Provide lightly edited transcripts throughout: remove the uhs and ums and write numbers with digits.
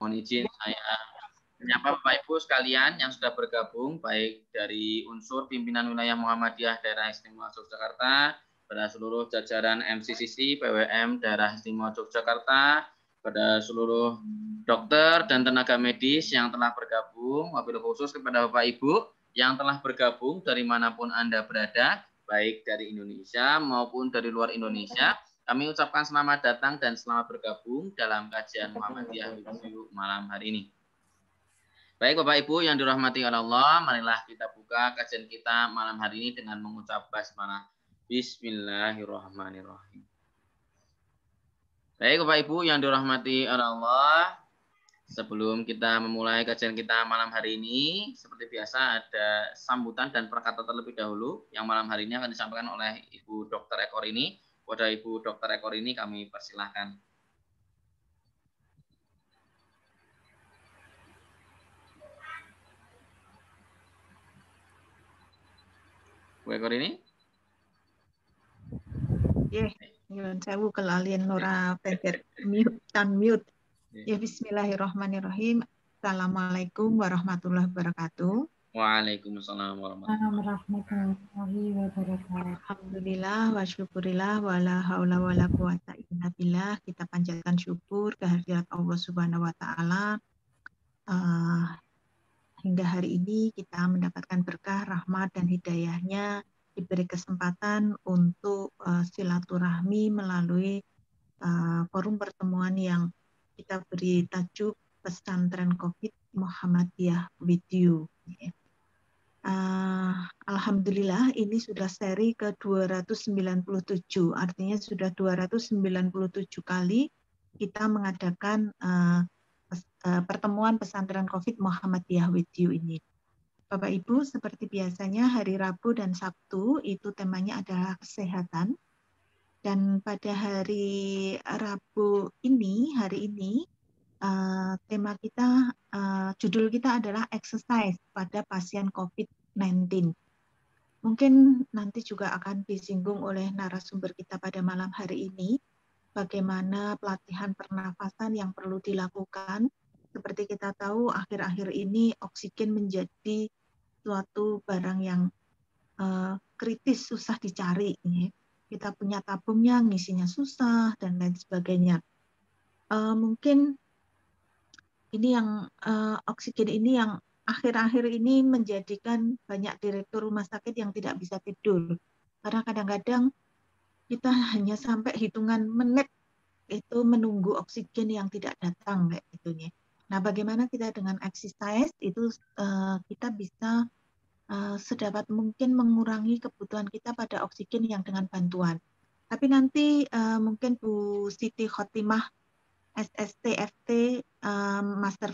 Mohon izin saya menyapa Bapak Ibu sekalian yang sudah bergabung, baik dari unsur pimpinan wilayah Muhammadiyah Daerah Istimewa Yogyakarta, pada seluruh jajaran MCCC, PWM Daerah Istimewa Yogyakarta, pada seluruh dokter dan tenaga medis yang telah bergabung, wabil khusus kepada Bapak Ibu yang telah bergabung dari manapun Anda berada, baik dari Indonesia maupun dari luar Indonesia. Kami ucapkan selamat datang dan selamat bergabung dalam kajian Muhammadiyah Review malam hari ini. Baik Bapak Ibu yang dirahmati oleh Allah, marilah kita buka kajian kita malam hari ini dengan mengucap basmalah. Bismillahirrahmanirrahim. Baik Bapak Ibu yang dirahmati oleh Allah, sebelum kita memulai kajian kita malam hari ini, seperti biasa ada sambutan dan perkataan terlebih dahulu yang malam hari ini akan disampaikan oleh Ibu Dr. Ekor ini. Kepada Ibu Dr. Ekor ini kami persilahkan. Bu Ekor ini? Nyuwun sewu kelalian Nora pencet mute. Ya bismillahirrahmanirrahim. Assalamualaikum warahmatullahi wabarakatuh. Waalaikumsalam warahmatullahi wabarakatuh. Alhamdulillah wa syukurillah wa la haula wa la quwata illa billah. Kita panjatkan syukur kehadirat Allah Subhanahu wa taala. Hingga hari ini kita mendapatkan berkah, rahmat dan hidayahnya, diberi kesempatan untuk silaturahmi melalui forum pertemuan yang kita beri tajuk Pesantren Covid Muhammadiyah with You. Alhamdulillah ini sudah seri ke-297, artinya sudah 297 kali kita mengadakan pertemuan pesantren Covid Muhammadiyah with You ini. Bapak Ibu, seperti biasanya hari Rabu dan Sabtu itu temanya adalah kesehatan. Dan pada hari Rabu ini, tema kita, judul kita adalah exercise pada pasien COVID-19. Mungkin nanti juga akan disinggung oleh narasumber kita pada malam hari ini, bagaimana pelatihan pernafasan yang perlu dilakukan. Seperti kita tahu, akhir-akhir ini oksigen menjadi suatu barang yang kritis, susah dicari. Kita punya tabungnya, ngisinya susah, dan lain sebagainya. Mungkin ini yang oksigen ini yang akhir-akhir ini menjadikan banyak direktur rumah sakit yang tidak bisa tidur. Karena kadang-kadang kita hanya sampai hitungan menit itu menunggu oksigen yang tidak datang kayak gitu. Nah, bagaimana kita dengan exercise itu kita bisa sedapat mungkin mengurangi kebutuhan kita pada oksigen yang dengan bantuan. Tapi nanti mungkin Bu Siti Khotimah SSTFT Magister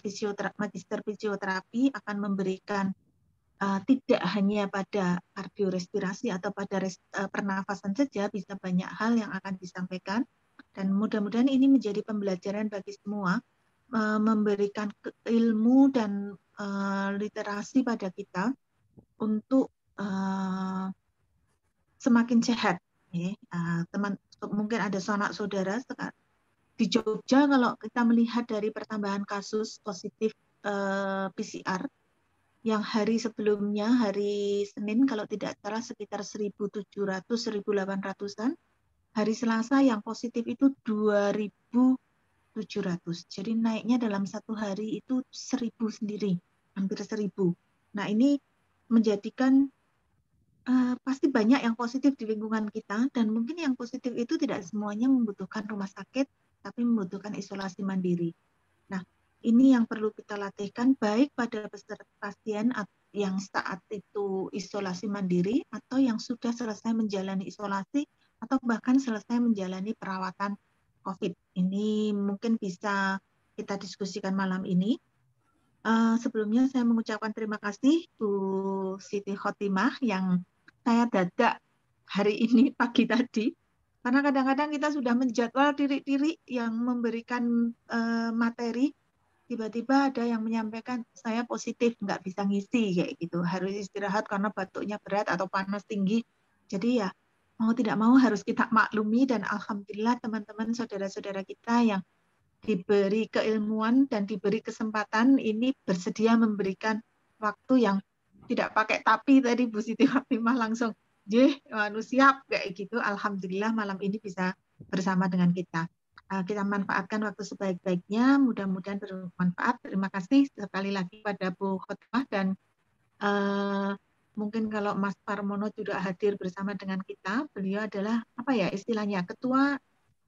Fisioterapi akan memberikan tidak hanya pada kardiorespirasi atau pada pernafasan saja, bisa banyak hal yang akan disampaikan, dan mudah-mudahan ini menjadi pembelajaran bagi semua, memberikan ilmu dan literasi pada kita untuk semakin sehat. Mungkin ada sanak saudara di Jogja, kalau kita melihat dari pertambahan kasus positif PCR yang hari sebelumnya, hari Senin kalau tidak salah sekitar 1.700-1.800-an, hari Selasa yang positif itu 2.700. Jadi naiknya dalam satu hari itu 1.000 sendiri, hampir 1.000. Nah, ini menjadikan pasti banyak yang positif di lingkungan kita, dan mungkin yang positif itu tidak semuanya membutuhkan rumah sakit, tapi membutuhkan isolasi mandiri. Nah, ini yang perlu kita latihkan baik pada peserta pasien yang saat itu isolasi mandiri atau yang sudah selesai menjalani isolasi atau bahkan selesai menjalani perawatan COVID. Ini mungkin bisa kita diskusikan malam ini. Sebelumnya saya mengucapkan terima kasih Bu Siti Khotimah yang saya dadak hari ini pagi tadi. Karena kadang-kadang kita sudah menjadwal diri-diri yang memberikan materi, tiba-tiba ada yang menyampaikan saya positif, nggak bisa ngisi kayak gitu, harus istirahat karena batuknya berat atau panas tinggi. Jadi ya mau tidak mau harus kita maklumi, dan alhamdulillah teman-teman saudara-saudara kita yang diberi keilmuan dan diberi kesempatan ini bersedia memberikan waktu yang tidak pakai tapi tadi Bu Siti Khotimah langsung siap kayak gitu. Alhamdulillah malam ini bisa bersama dengan kita. Kita manfaatkan waktu sebaik-baiknya, mudah-mudahan bermanfaat. Terima kasih sekali lagi pada Bu Khotimah dan mungkin kalau Mas Parmono juga hadir bersama dengan kita. Beliau adalah apa ya istilahnya, Ketua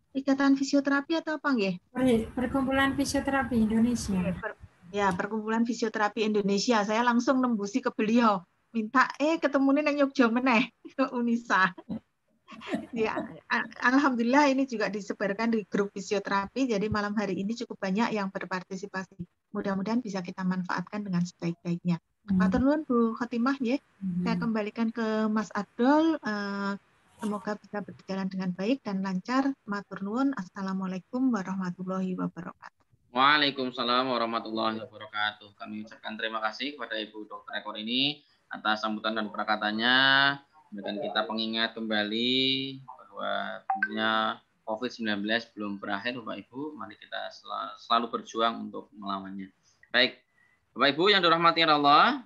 Ikatan Fisioterapi atau apa nggih? Perkumpulan Fisioterapi Indonesia. Ya, Perkumpulan Fisioterapi Indonesia. Saya langsung nembusi ke beliau, minta ketemunya nang Yogya meneh ke Unisa. Ya, alhamdulillah ini juga disebarkan di grup fisioterapi. Jadi malam hari ini cukup banyak yang berpartisipasi. Mudah-mudahan bisa kita manfaatkan dengan sebaik-baiknya. Matur nuwun Bu Khotimah ya. Saya kembalikan ke Mas Abdul. Semoga bisa berjalan dengan baik dan lancar. Matur nuwun. Assalamualaikum warahmatullahi wabarakatuh. Waalaikumsalam warahmatullahi wabarakatuh. Kami ucapkan terima kasih kepada Ibu Dr. Eko ini atas sambutan dan perkataannya. Dan kita pengingat kembali bahwa tentunya COVID-19 belum berakhir Bapak Ibu. Mari kita selalu berjuang untuk melawannya. Baik, Bapak Ibu yang dirahmati Allah,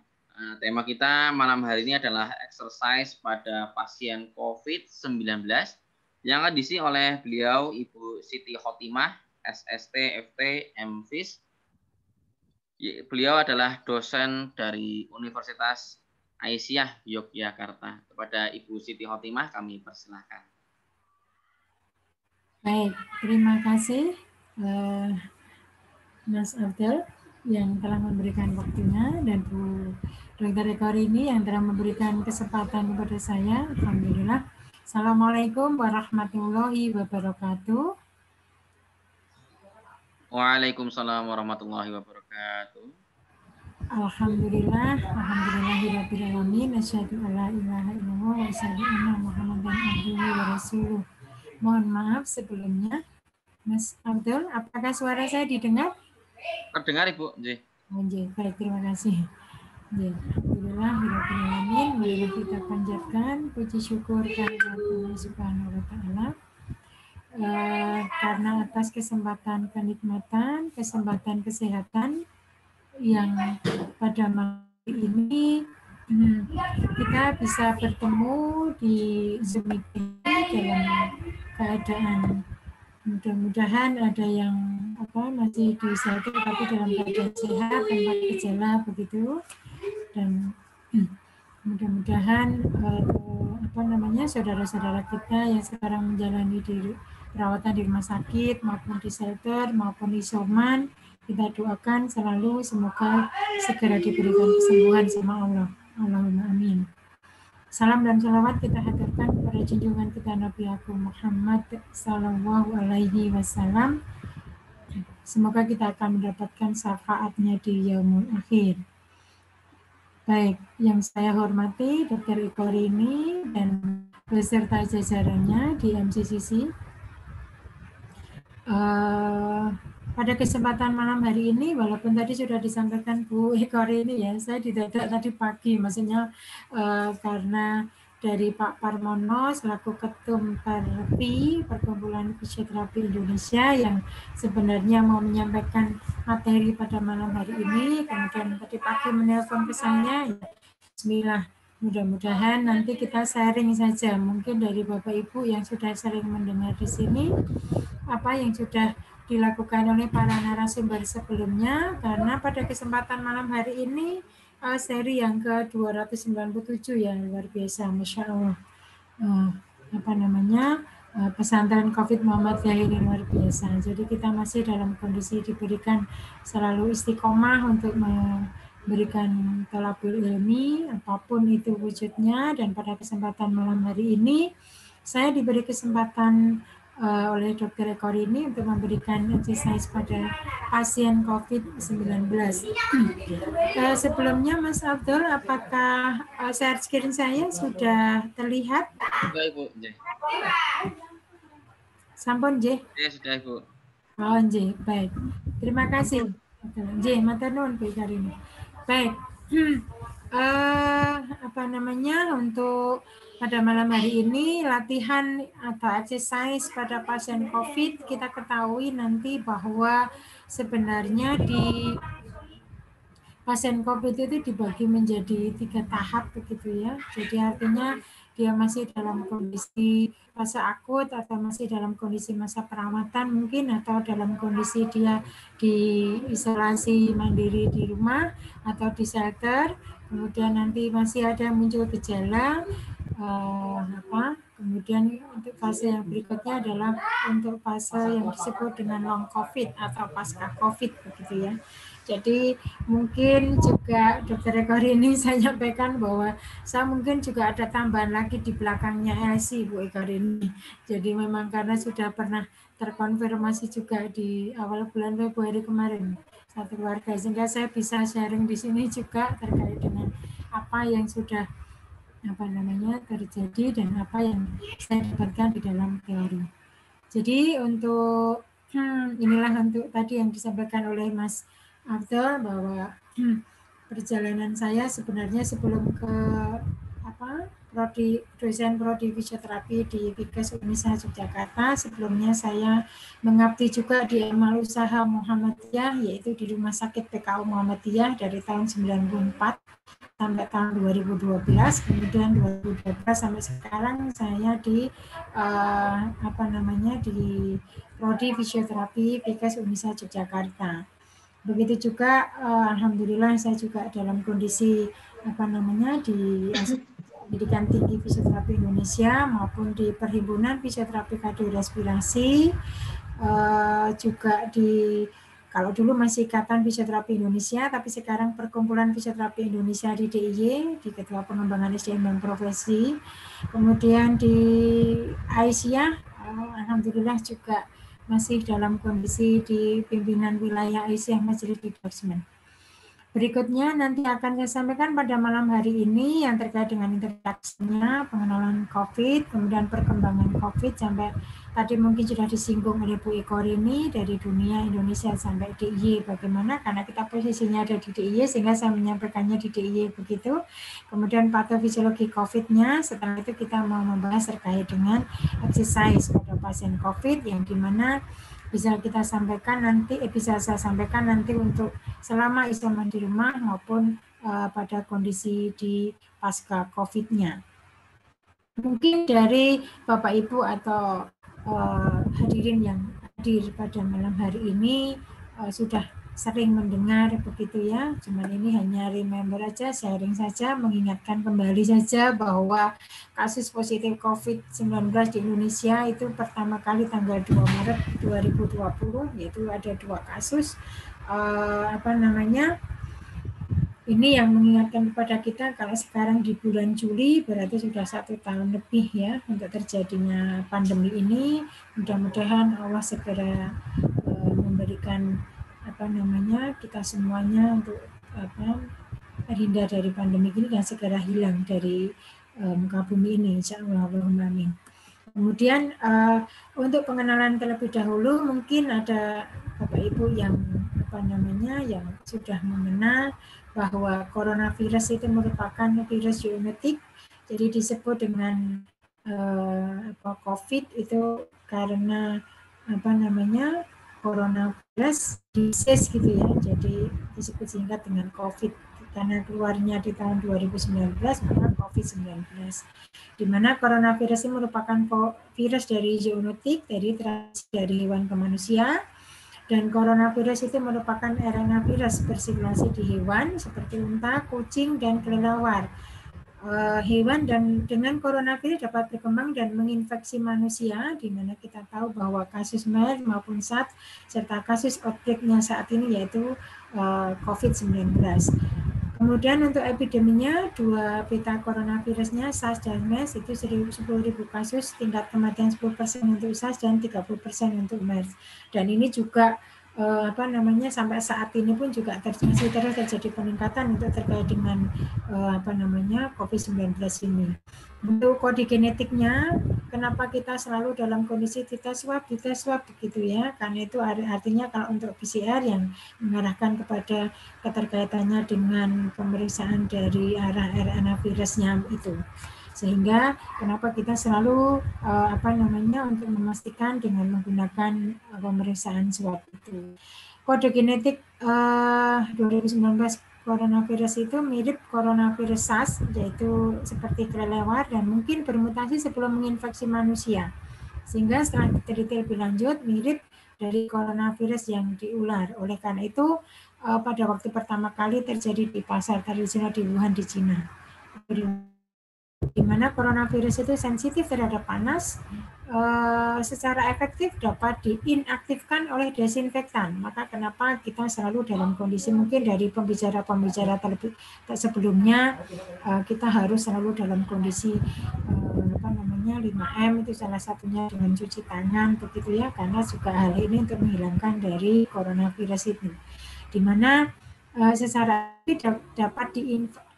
tema kita malam hari ini adalah exercise pada pasien COVID-19 yang akan diisi oleh beliau Ibu Siti Khotimah, SST, FT, MFis. Beliau adalah dosen dari Universitas Aisyah Yogyakarta. Kepada Ibu Siti Khotimah kami persilahkan. Baik, terima kasih Mas Abdul yang telah memberikan waktunya dan Bu Dr. Eko ini yang telah memberikan kesempatan kepada saya. Alhamdulillah. Assalamualaikum warahmatullahi wabarakatuh. Waalaikumsalam warahmatullahi wabarakatuh. Alhamdulillah, alhamdulillahirabbil alamin, asyhadu alla ilaha illallah wa asyhadu anna Muhammadan abduhu wa rasuluh. Mohon maaf sebelumnya. Mas Abdul, apakah suara saya didengar? Terdengar Ibu. Baik, terima kasih. Alhamdulillahirabbil alamin, mari kita panjatkan puji syukur kehadirat Allah Subhanahu wa taala. Karena atas kesempatan kenikmatan, kesempatan kesehatan yang pada malam ini kita bisa bertemu di Zoom meeting dalam keadaan mudah-mudahan ada yang masih diusahakan tapi dalam keadaan sehat tanpa gejala begitu, dan mudah-mudahan saudara-saudara kita yang sekarang menjalani perawatan di rumah sakit maupun di shelter maupun isoman, kita doakan selalu semoga segera diberikan kesembuhan sama Allah. Allahumma amin. Salam dan salawat kita haturkan kepada junjungan kita Nabi Agung Muhammad Sallallahu Alaihi Wasallam. Semoga kita akan mendapatkan syafaatnya di yaumul akhir. Baik, yang saya hormati Dr. Eko Rini dan beserta jajarannya di MCCC. Pada kesempatan malam hari ini, walaupun tadi sudah disampaikan Bu Eko ini ya, saya didadak tadi pagi, maksudnya karena dari Pak Parmono selaku Ketum PERFI, Perkumpulan Fisioterapi Indonesia, yang sebenarnya mau menyampaikan materi pada malam hari ini, kemudian tadi pagi menelpon ke saya, ya, bismillah, mudah-mudahan nanti kita sharing saja, mungkin dari Bapak Ibu yang sudah sering mendengar di sini, apa yang sudah dilakukan oleh para narasumber sebelumnya, karena pada kesempatan malam hari ini seri yang ke-297 ya, luar biasa, Masya Allah. Pesantren COVID Muhammadiyah ini luar biasa. Jadi kita masih dalam kondisi diberikan selalu istiqomah untuk memberikan thalabul ilmi, apapun itu wujudnya, dan pada kesempatan malam hari ini saya diberi kesempatan oleh Dr. Eko ini untuk memberikan exercise pada pasien COVID-19. Sebelumnya Mas Abdul, apakah share screen saya sudah terlihat? Sudah Ibu. Sampun J? Ya sudah Ibu. Oh J, baik. Terima kasih. J, matur nuwun Bu Karini. Baik. Untuk pada malam hari ini latihan atau exercise pada pasien COVID, kita ketahui nanti bahwa sebenarnya di pasien COVID itu dibagi menjadi 3 tahap begitu ya. Jadi artinya dia masih dalam kondisi fase akut atau masih dalam kondisi masa perawatan mungkin, atau dalam kondisi dia diisolasi mandiri di rumah atau di shelter. Kemudian nanti masih ada muncul gejala kemudian untuk fase yang berikutnya adalah untuk fase yang disebut dengan long COVID atau pasca COVID begitu ya. Jadi mungkin juga Dr. Eko ini saya nyampaikan bahwa saya mungkin juga ada tambahan lagi di belakangnya LC Bu Eko ini. Jadi memang karena sudah pernah terkonfirmasi juga di awal bulan Februari kemarin satu keluarga, sehingga saya bisa sharing di sini juga terkait dengan apa yang sudah terjadi dan apa yang saya dapatkan di dalam teori. Jadi untuk inilah untuk tadi yang disampaikan oleh Mas Abdul bahwa perjalanan saya sebenarnya sebelum ke dosen prodi fisioterapi di Fikes Universitas Yogyakarta, sebelumnya saya mengabdi juga di amal usaha Muhammadiyah, yaitu di Rumah Sakit PKU Muhammadiyah dari tahun 94 sampai tahun 2012, kemudian 2012 sampai sekarang saya di di prodi fisioterapi Fikes Universitas Yogyakarta. Begitu juga alhamdulillah saya juga dalam kondisi di Pendidikan Tinggi Fisioterapi Indonesia maupun di Perhimpunan Fisioterapi Kardiorespirasi, juga di kalau dulu masih Ikatan Fisioterapi Indonesia, tapi sekarang Perkumpulan Fisioterapi Indonesia di DIY, di Ketua Pengembangan SDM dan Profesi. Kemudian di Aisyah, alhamdulillah juga masih dalam kondisi di pimpinan wilayah Aisyah Majelis Detachment. Berikutnya nanti akan saya sampaikan pada malam hari ini yang terkait dengan interaksinya, pengenalan COVID, kemudian perkembangan COVID sampai tadi mungkin sudah disinggung oleh Bu Eko ini dari dunia Indonesia sampai DIY bagaimana, karena kita posisinya ada di DIY sehingga saya menyampaikannya di DIY begitu. Kemudian patofisiologi COVID-nya, setelah itu kita mau membahas terkait dengan exercise pada pasien COVID yang dimana bisa saya sampaikan nanti untuk selama isolasi di rumah maupun pada kondisi di pasca COVID-nya. Mungkin dari Bapak Ibu atau hadirin yang hadir pada malam hari ini sudah sering mendengar begitu ya, cuman ini hanya remember aja, sharing saja, mengingatkan kembali saja bahwa kasus positif COVID-19 di Indonesia itu pertama kali tanggal 2 Maret 2020, yaitu ada 2 kasus. Ini yang mengingatkan kepada kita kalau sekarang di bulan Juli berarti sudah 1 tahun lebih ya untuk terjadinya pandemi ini. Mudah-mudahan Allah segera memberikan kita semuanya untuk terhindar dari pandemi ini dan segera hilang dari muka bumi ini, insyaallah. Allahumma amin. Kemudian untuk pengenalan terlebih dahulu mungkin ada Bapak Ibu yang yang sudah mengenal bahwa coronavirus itu merupakan virus zoonotik, jadi disebut dengan COVID itu karena coronavirus disease gitu ya, jadi disebut singkat dengan COVID karena keluarnya di tahun 2019 maka COVID-19, di mana coronavirus ini merupakan virus dari zoonotik, dari hewan ke manusia, dan coronavirus itu merupakan RNA virus bersirkulasi di hewan seperti unta, kucing, dan kelelawar. Hewan dan dengan coronavirus dapat berkembang dan menginfeksi manusia, di mana kita tahu bahwa kasus MERS maupun SARS serta kasus outbreak-nya saat ini yaitu COVID-19. Kemudian untuk epideminya, 2 beta coronavirusnya SARS dan MERS itu 10.000 kasus, tingkat kematian 10% untuk SARS dan 30% untuk MERS. Dan ini juga sampai saat ini pun juga masih terus terjadi peningkatan untuk terkait dengan COVID-19 ini. Untuk kode genetiknya, kenapa kita selalu dalam kondisi dites swab begitu ya, karena itu artinya kalau untuk PCR yang mengarahkan kepada keterkaitannya dengan pemeriksaan dari arah RNA virusnya itu. Sehingga kenapa kita selalu untuk memastikan dengan menggunakan pemeriksaan swab itu. Kode genetik 2019 coronavirus itu mirip coronavirus SARS, yaitu seperti kelelawar dan mungkin bermutasi sebelum menginfeksi manusia. Sehingga setelah diteliti lebih lanjut mirip dari coronavirus yang diular. Oleh karena itu pada waktu pertama kali terjadi di pasar tradisional di Wuhan di Cina, di mana coronavirus itu sensitif terhadap panas, secara efektif dapat diinaktifkan oleh desinfektan. Maka kenapa kita selalu dalam kondisi, mungkin dari pembicara-pembicara sebelumnya, kita harus selalu dalam kondisi 5M, itu salah satunya dengan cuci tangan begitu ya, karena juga hal ini untuk menghilangkan dari coronavirus itu, di mana secara dapat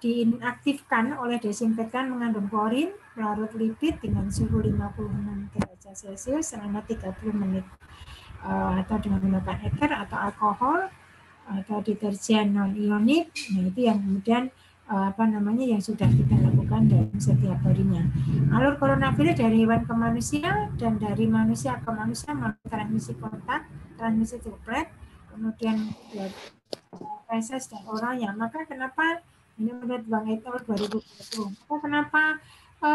diinaktifkan oleh desinfektan mengandung klorin, larut lipid dengan suhu 56 derajat Celcius selama 30 menit, atau dengan menggunakan ether atau alkohol atau deterjen non-ionik. Nah, itu yang kemudian yang sudah kita lakukan dalam setiap harinya. Alur coronavirus dari hewan ke manusia dan dari manusia ke manusia melalui transmisi kontak, transmisi droplet, kemudian feses dan oralnya. Maka kenapa ini menurut Bang Etor 2020? Kenapa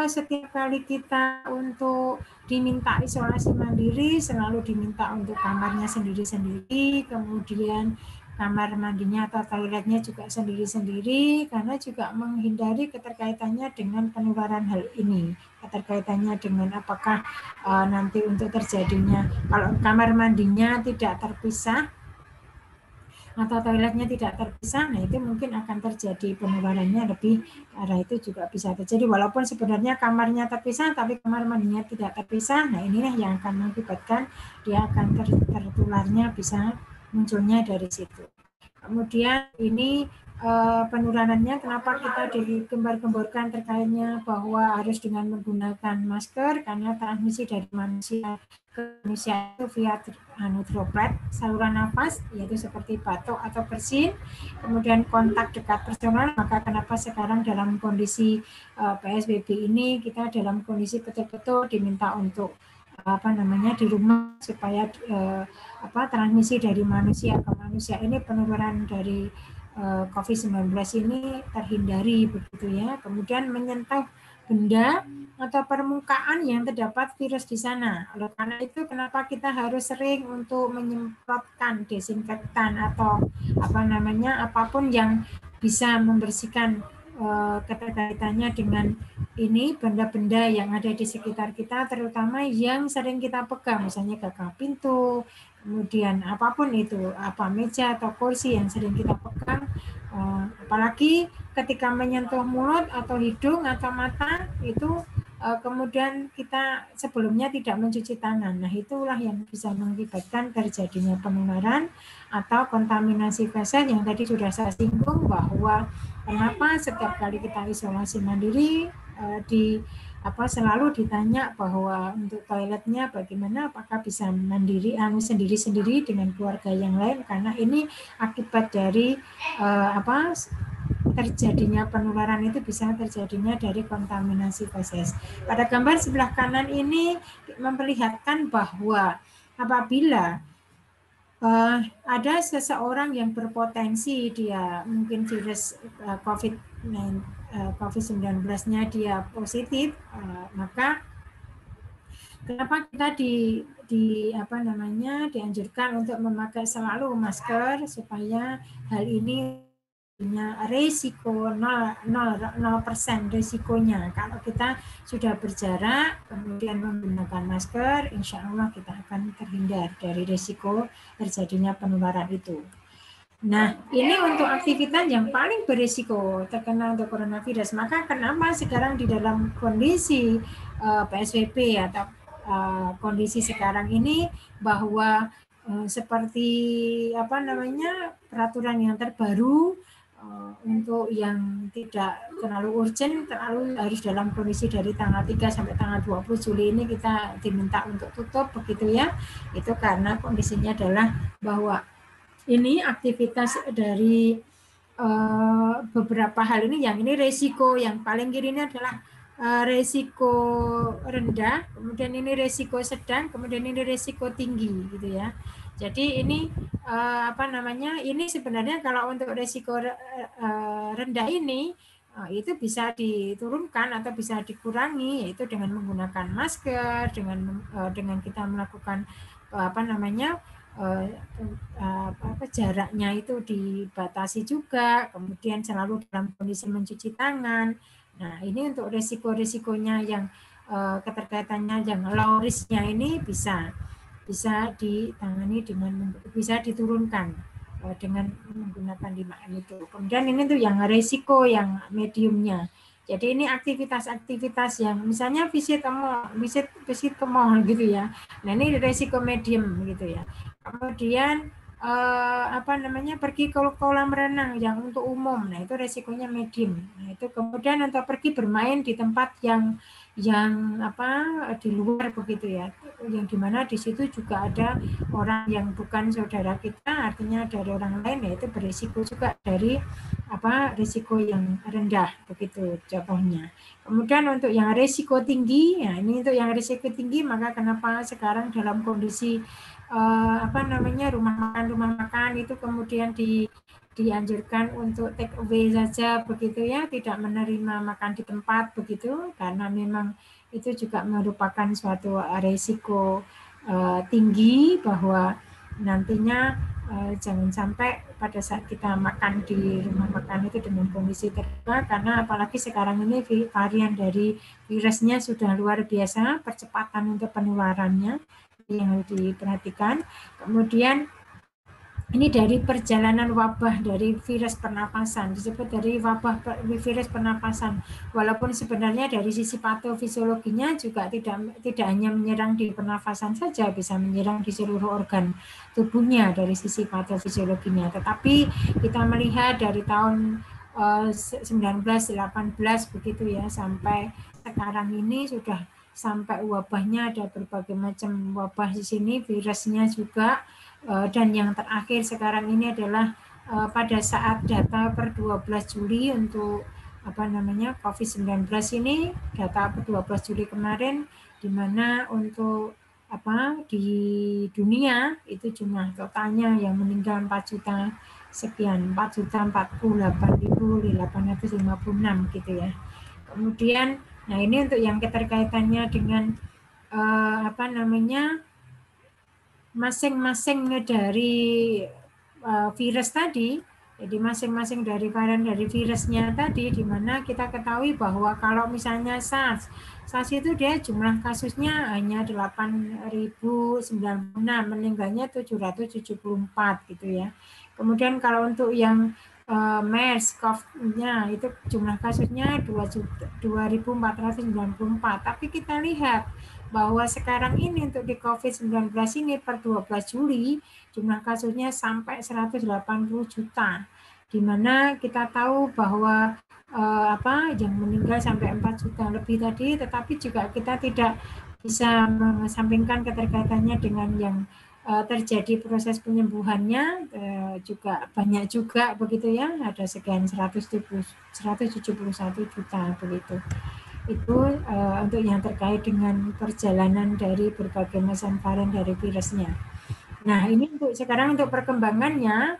setiap kali kita untuk diminta isolasi mandiri selalu diminta untuk kamarnya sendiri-sendiri, kemudian kamar mandinya atau toiletnya juga sendiri-sendiri, karena juga menghindari keterkaitannya dengan penularan hal ini. Keterkaitannya dengan apakah nanti untuk terjadinya, kalau kamar mandinya tidak terpisah atau toiletnya tidak terpisah, nah itu mungkin akan terjadi penularannya lebih arah itu juga bisa terjadi. Walaupun sebenarnya kamarnya terpisah, tapi kamar mandinya tidak terpisah, nah inilah yang akan mengakibatkan dia akan tertularnya bisa munculnya dari situ. Kemudian ini penularannya, kenapa kita digembar-gemborkan terkaitnya bahwa harus dengan menggunakan masker, karena transmisi dari manusia ke manusia itu via droplet, saluran nafas, yaitu seperti batuk atau bersin, kemudian kontak dekat personal. Maka kenapa sekarang dalam kondisi PSBB ini kita dalam kondisi betul-betul diminta untuk di rumah, supaya transmisi dari manusia ke manusia ini, penularan dari COVID-19 ini terhindari begitu ya. Kemudian menyentuh benda atau permukaan yang terdapat virus di sana. Oleh karena itu kenapa kita harus sering untuk menyemprotkan desinfektan atau apapun yang bisa membersihkan keterkaitannya dengan ini benda-benda yang ada di sekitar kita, terutama yang sering kita pegang, misalnya gagang pintu, kemudian apapun itu, meja atau kursi yang sering kita pegang, apalagi ketika menyentuh mulut atau hidung atau mata itu, kemudian kita sebelumnya tidak mencuci tangan. Nah, itulah yang bisa mengakibatkan terjadinya penularan atau kontaminasi feses yang tadi sudah saya singgung, bahwa kenapa setiap kali kita isolasi mandiri selalu ditanya bahwa untuk toiletnya bagaimana, apakah bisa mandiri sendiri-sendiri dengan keluarga yang lain, karena ini akibat dari terjadinya penularan itu bisa terjadinya dari kontaminasi feses. Pada gambar sebelah kanan ini memperlihatkan bahwa apabila ada seseorang yang berpotensi dia mungkin virus COVID-19-nya dia positif, maka kenapa kita dianjurkan untuk memakai selalu masker, supaya hal ini punya risiko 0% risikonya. Kalau kita sudah berjarak kemudian menggunakan masker, insya Allah kita akan terhindar dari risiko terjadinya penularan itu. Nah, ini untuk aktivitas yang paling berisiko terkena untuk coronavirus. Maka kenapa sekarang di dalam kondisi PSBB atau kondisi sekarang ini, bahwa seperti peraturan yang terbaru, untuk yang tidak terlalu urgent, harus dalam kondisi dari tanggal 3 sampai tanggal 20 Juli ini kita diminta untuk tutup begitu ya. Itu karena kondisinya adalah bahwa ini aktivitas dari beberapa hal ini, yang ini resiko yang paling kiri ini adalah resiko rendah, kemudian ini resiko sedang, kemudian ini resiko tinggi gitu ya. Jadi ini ini sebenarnya kalau untuk resiko rendah ini itu bisa diturunkan atau bisa dikurangi, yaitu dengan menggunakan masker, dengan kita melakukan jaraknya itu dibatasi juga, kemudian selalu dalam kondisi mencuci tangan. Nah, ini untuk resiko-resikonya yang keterkaitannya yang low risk-nya ini bisa ditangani bisa diturunkan dengan menggunakan 5M itu. Kemudian ini tuh yang resiko yang mediumnya. Jadi ini aktivitas-aktivitas yang misalnya visit ke mall gitu ya. Nah, ini resiko medium gitu ya. Kemudian pergi ke kolam renang yang untuk umum. Nah, itu resikonya medium. Nah, itu kemudian untuk pergi bermain di tempat yang di luar begitu ya, yang dimana di situ juga ada orang yang bukan saudara kita, artinya dari orang lain, yaitu berisiko juga dari risiko yang rendah begitu contohnya. Kemudian untuk yang risiko tinggi, ya ini untuk yang risiko tinggi, maka kenapa sekarang dalam kondisi rumah makan itu kemudian dianjurkan untuk take away saja begitu ya, tidak menerima makan di tempat begitu, karena memang itu juga merupakan suatu risiko tinggi bahwa nantinya jangan sampai pada saat kita makan di rumah makan itu dengan kondisi terbuka, karena apalagi sekarang ini varian dari virusnya sudah luar biasa, percepatan untuk penularannya yang harus diperhatikan. Kemudian ini dari perjalanan wabah dari virus pernapasan, disebut dari wabah virus pernapasan. Walaupun sebenarnya dari sisi patofisiologinya juga tidak hanya menyerang di pernapasan saja, bisa menyerang di seluruh organ tubuhnya dari sisi patofisiologinya. Tetapi kita melihat dari tahun 1918 begitu ya, sampai sekarang ini sudah sampai wabahnya ada berbagai macam wabah di sini, virusnya juga. Dan yang terakhir sekarang ini adalah pada saat data per 12 Juli untuk COVID-19 ini, data per 12 Juli kemarin, di mana untuk di dunia itu jumlah totalnya yang meninggal 4 juta sekian, 4.048.856 gitu ya. Kemudian, nah ini untuk yang keterkaitannya dengan masing-masing dari virus tadi. Jadi masing-masing dari varian dari virusnya tadi, di mana kita ketahui bahwa kalau misalnya SARS itu dia jumlah kasusnya hanya 8.096, meninggalnya 774 gitu ya. Kemudian kalau untuk yang MERS-CoV-nya itu jumlah kasusnya 2.494. Tapi kita lihat bahwa sekarang ini untuk di COVID-19 ini per 12 Juli jumlah kasusnya sampai 180 juta, di mana kita tahu bahwa yang meninggal sampai 4 juta lebih tadi, tetapi juga kita tidak bisa mengesampingkan keterkaitannya dengan yang terjadi proses penyembuhannya juga banyak juga begitu ya, ada sekian 171 juta begitu. Itu untuk yang terkait dengan perjalanan dari berbagai macam varian dari virusnya. Nah, ini untuk sekarang untuk perkembangannya,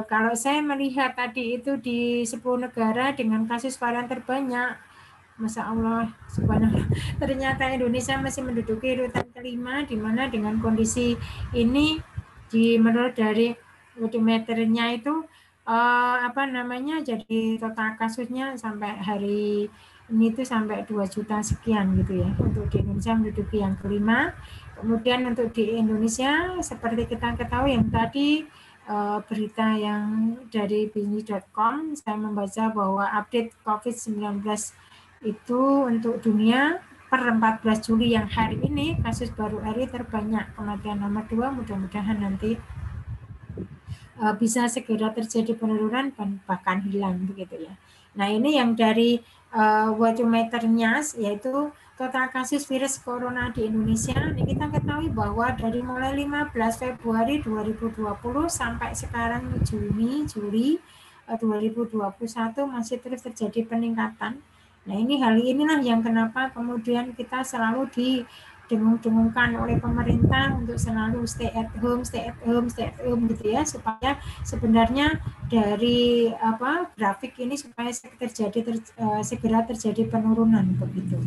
kalau saya melihat tadi itu di 10 negara dengan kasus varian terbanyak, Masya Allah, subhanallah, ternyata Indonesia masih menduduki urutan kelima, di mana dengan kondisi ini, menurut dari odometernya itu, jadi total kasusnya sampai hari ini itu sampai 2 juta sekian gitu ya, untuk di Indonesia menduduki yang kelima. Kemudian untuk di Indonesia, seperti kita ketahui yang tadi, berita yang dari bisnis.com, saya membaca bahwa update COVID-19 itu untuk dunia per 14 Juli yang hari ini, kasus baru RI terbanyak, kematian nomor 2, mudah-mudahan nanti bisa segera terjadi penurunan bahkan hilang begitu ya. Nah, ini yang dari worldometernya, yaitu total kasus virus corona di Indonesia. Ini kita ketahui bahwa dari mulai 15 Februari 2020 sampai sekarang Juli 2021 masih terus terjadi peningkatan. Nah, hal inilah yang kenapa kemudian kita selalu didengung-dengungkan oleh pemerintah untuk selalu stay at home gitu ya, supaya sebenarnya dari grafik ini supaya segera terjadi penurunan begitu.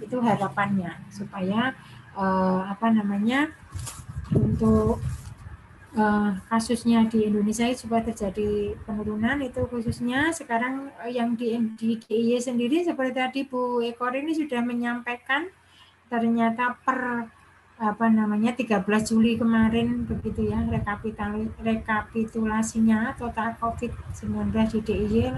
Itu harapannya supaya untuk kasusnya di Indonesia supaya terjadi penurunan. Itu khususnya sekarang yang di DIY sendiri seperti tadi Bu Ekor ini sudah menyampaikan, ternyata per 13 Juli kemarin begitu ya, rekapitulasinya total COVID-19 di DIY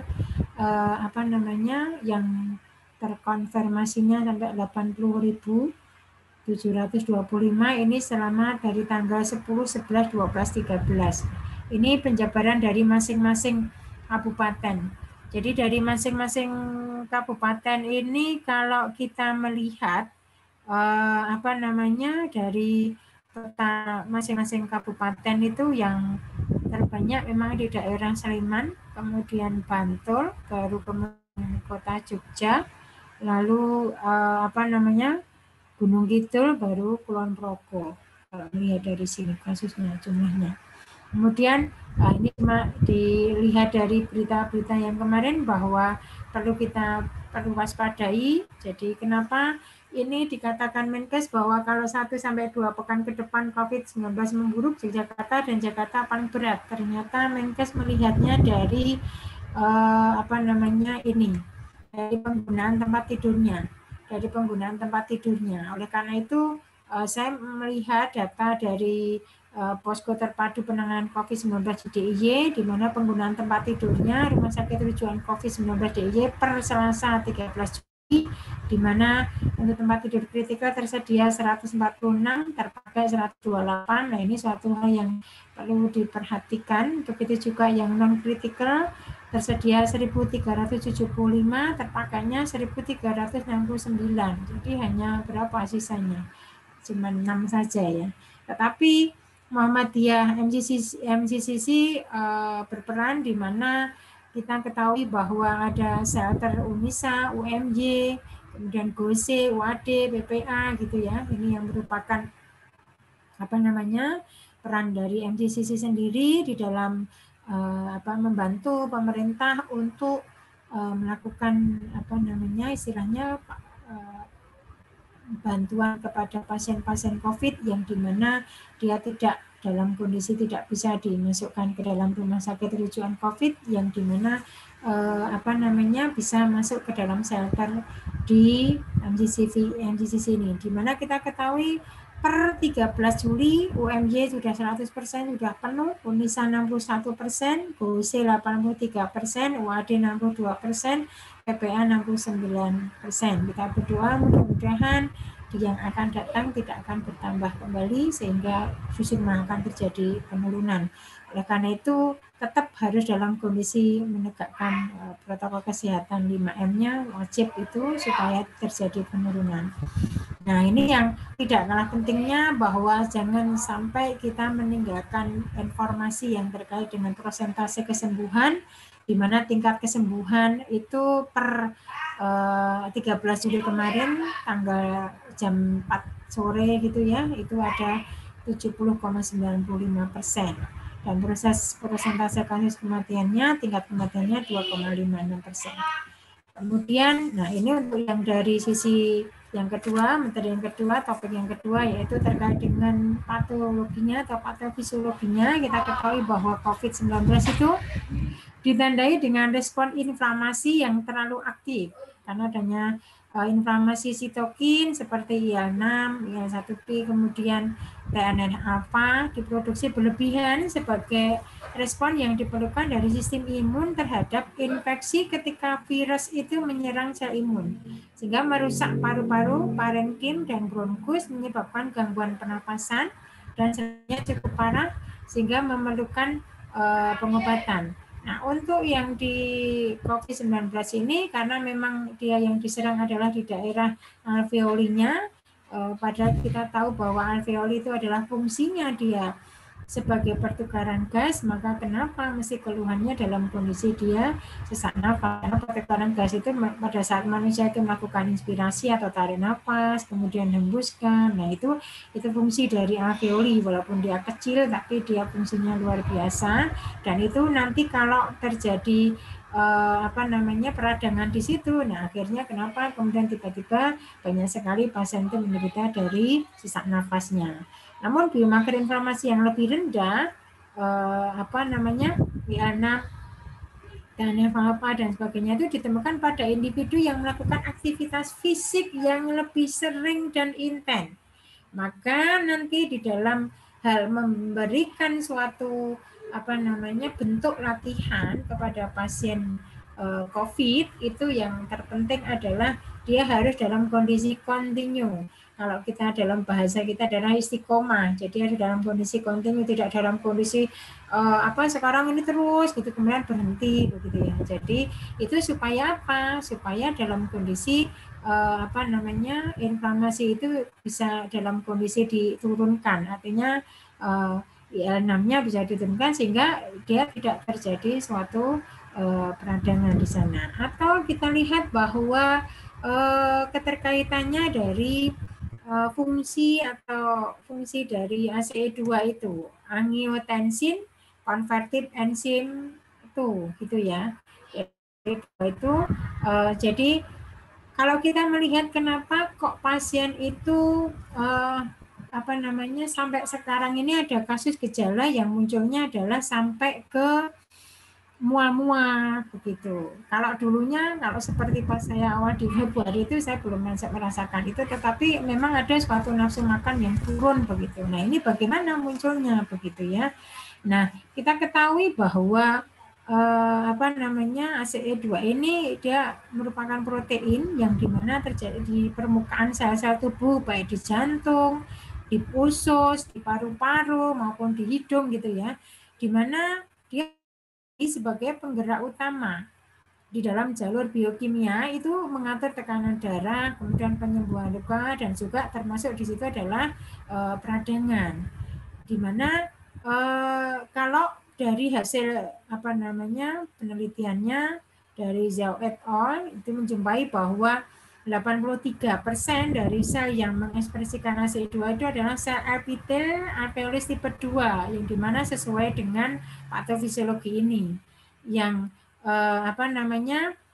yang terkonfirmasinya sampai 80.725 ini selama dari tanggal 10, 11, 12, 13. Ini penjabaran dari masing-masing kabupaten. Jadi dari masing-masing kabupaten ini kalau kita melihat dari total masing-masing kabupaten itu yang terbanyak memang di daerah Sleman, kemudian Bantul, baru kemudian Kota Jogja, lalu Gunung Kidul, baru Kulon Progo. Kalau melihat dari sini kasusnya, jumlahnya. Kemudian ini cuma dilihat dari berita-berita yang kemarin bahwa perlu waspadai. Jadi kenapa ini dikatakan Menkes bahwa kalau 1-2 pekan ke depan COVID-19 memburuk di Jakarta dan Jakarta paling berat. Ternyata Menkes melihatnya dari dari penggunaan tempat tidurnya. Oleh karena itu saya melihat data dari posko terpadu penanganan COVID-19 di DIY, di mana penggunaan tempat tidurnya Rumah Sakit Rujukan COVID-19 DIY per Selasa 13 Juli, di mana untuk tempat tidur kritikal tersedia 146, terpakai 128. Nah, ini suatu hal yang perlu diperhatikan. Begitu juga yang non kritikal tersedia 1.375, terpakainya 1.369. Jadi hanya berapa sisanya? Cuma 6 saja ya. Tetapi Muhammadiyah MCCC berperan di mana kita ketahui bahwa ada shelter UNISA, UMY, kemudian GOSE, UAD, BPA gitu ya. Ini yang merupakan peran dari MCCC sendiri di dalam membantu pemerintah untuk melakukan bantuan kepada pasien-pasien COVID yang dimana dia tidak dalam kondisi tidak bisa dimasukkan ke dalam rumah sakit rujukan COVID, yang dimana bisa masuk ke dalam shelter di MCCC ini, dimana kita ketahui per 13 Juli UMY sudah 100% sudah penuh, UNISA 61%, GOSE 83%, UAD 62%, PPA 69%. Kita berdoa mudah-mudahan yang akan datang tidak akan bertambah kembali sehingga justru akan terjadi penurunan. Oleh karena itu tetap harus dalam kondisi menegakkan protokol kesehatan 5M-nya wajib itu supaya terjadi penurunan. Nah, ini yang tidak kalah pentingnya bahwa jangan sampai kita meninggalkan informasi yang terkait dengan persentase kesembuhan, di mana tingkat kesembuhan itu per 13 Juli kemarin tanggal jam 4 sore gitu ya, itu ada 70,95%. Dan persentase kasus kematiannya, tingkat kematiannya 2,56%. Kemudian, nah ini untuk yang dari sisi yang kedua, materi yang kedua, topik yang kedua yaitu terkait dengan patologinya atau patofisiologinya. Kita ketahui bahwa COVID-19 itu ditandai dengan respon inflamasi yang terlalu aktif karena adanya inflamasi sitokin seperti IL-6, IL-1B, kemudian TNF-alpha diproduksi berlebihan sebagai respon yang diperlukan dari sistem imun terhadap infeksi ketika virus itu menyerang sel imun, sehingga merusak paru-paru, parenkim, dan bronkus, menyebabkan gangguan pernapasan, dan sebenarnya cukup parah sehingga memerlukan pengobatan. Nah, untuk yang di COVID-19 ini, karena memang dia yang diserang adalah di daerah alveolinya, padahal kita tahu bahwa alveoli itu adalah fungsinya dia sebagai pertukaran gas, maka kenapa mesti keluhannya dalam kondisi dia sesak nafas? Karena pertukaran gas itu pada saat manusia itu melakukan inspirasi atau tarik nafas, kemudian hembuskan. Nah, itu fungsi dari alveoli, walaupun dia kecil tapi dia fungsinya luar biasa. Dan itu nanti kalau terjadi peradangan di situ, nah akhirnya kenapa kemudian tiba-tiba banyak sekali pasien itu menderita dari sesak nafasnya. Namun biomarker inflamasi yang lebih rendah, WA6 dan FAPA dan sebagainya itu ditemukan pada individu yang melakukan aktivitas fisik yang lebih sering dan intens. Maka nanti di dalam hal memberikan suatu bentuk latihan kepada pasien COVID itu yang terpenting adalah dia harus dalam kondisi kontinu. Kalau kita dalam bahasa kita adalah istiqomah, jadi harus dalam kondisi kontinu, tidak dalam kondisi sekarang ini terus gitu kemudian berhenti begitu ya. Jadi itu supaya apa? Supaya dalam kondisi inflamasi itu bisa dalam kondisi diturunkan, artinya IL-6-nya bisa diturunkan sehingga dia tidak terjadi suatu peradangan di sana. Atau kita lihat bahwa keterkaitannya dari fungsi dari ACE2 itu, angiotensin convertive enzim itu gitu ya. Jadi kalau kita melihat kenapa kok pasien itu sampai sekarang ini ada kasus gejala yang munculnya adalah sampai ke mual-mual begitu. Kalau dulunya, kalau seperti pas saya awal di Februari itu saya belum merasakan itu, tetapi memang ada suatu nafsu makan yang turun begitu. Nah, ini bagaimana munculnya begitu ya. Nah, kita ketahui bahwa ACE2 ini dia merupakan protein yang dimana terjadi di permukaan sel-sel tubuh, baik di jantung, di usus, di paru-paru maupun di hidung gitu ya, dimana dia sebagai penggerak utama di dalam jalur biokimia itu mengatur tekanan darah, kemudian penyembuhan luka, dan juga termasuk di situ adalah peradangan. Di mana kalau dari hasil penelitiannya dari Zhao et al. Itu menjumpai bahwa 83% dari sel yang mengekspresikan ACE2 itu adalah sel epitel alveolus tipe 2 yang dimana sesuai dengan patofisiologi ini yang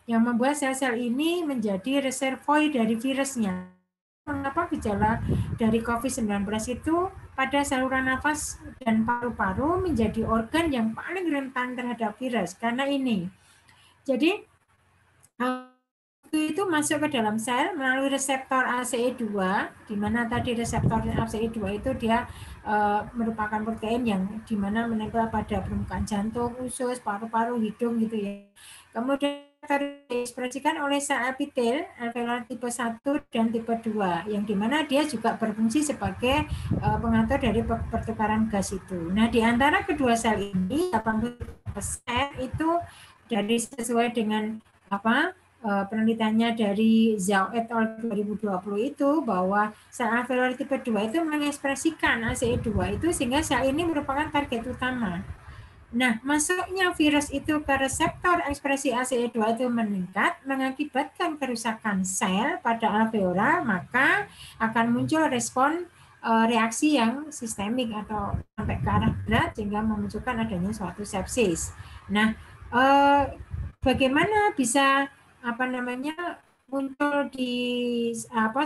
yang membuat sel-sel ini menjadi reservoir dari virusnya. Mengapa gejala dari COVID-19 itu pada saluran nafas dan paru-paru menjadi organ yang paling rentan terhadap virus? Karena ini. Jadi itu masuk ke dalam sel melalui reseptor ACE2, di mana tadi reseptor ACE2 itu dia merupakan protein yang di mana menempel pada permukaan jantung, usus, paru-paru, hidung gitu ya. Kemudian diekspresikan oleh sel epitel alveolar tipe 1 dan tipe 2 yang dimana dia juga berfungsi sebagai pengatur dari pertukaran gas itu. Nah, di antara kedua sel ini 80% itu dari sesuai dengan penelitiannya dari Zhao et al. 2020 itu bahwa sel alveolar tipe 2 itu mengekspresikan ACE2 itu sehingga sel ini merupakan target utama. Nah, masuknya virus itu ke reseptor ekspresi ACE2 itu meningkat, mengakibatkan kerusakan sel pada alveolar, maka akan muncul respon reaksi yang sistemik atau sampai ke arah berat sehingga memunculkan adanya suatu sepsis. Nah, bagaimana bisa muncul di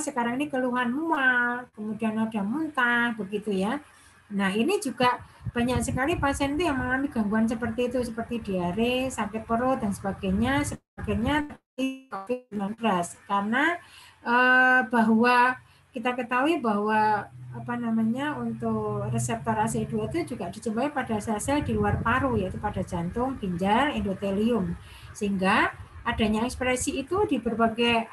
sekarang ini keluhan mual, kemudian ada muntah begitu ya. Nah, ini juga banyak sekali pasien itu yang mengalami gangguan seperti itu, seperti diare, sakit perut dan sebagainya COVID-19. Karena bahwa kita ketahui bahwa untuk reseptor ACE2 itu juga dijumpai pada sel-sel di luar paru, yaitu pada jantung, ginjal, endotelium, sehingga adanya ekspresi itu di berbagai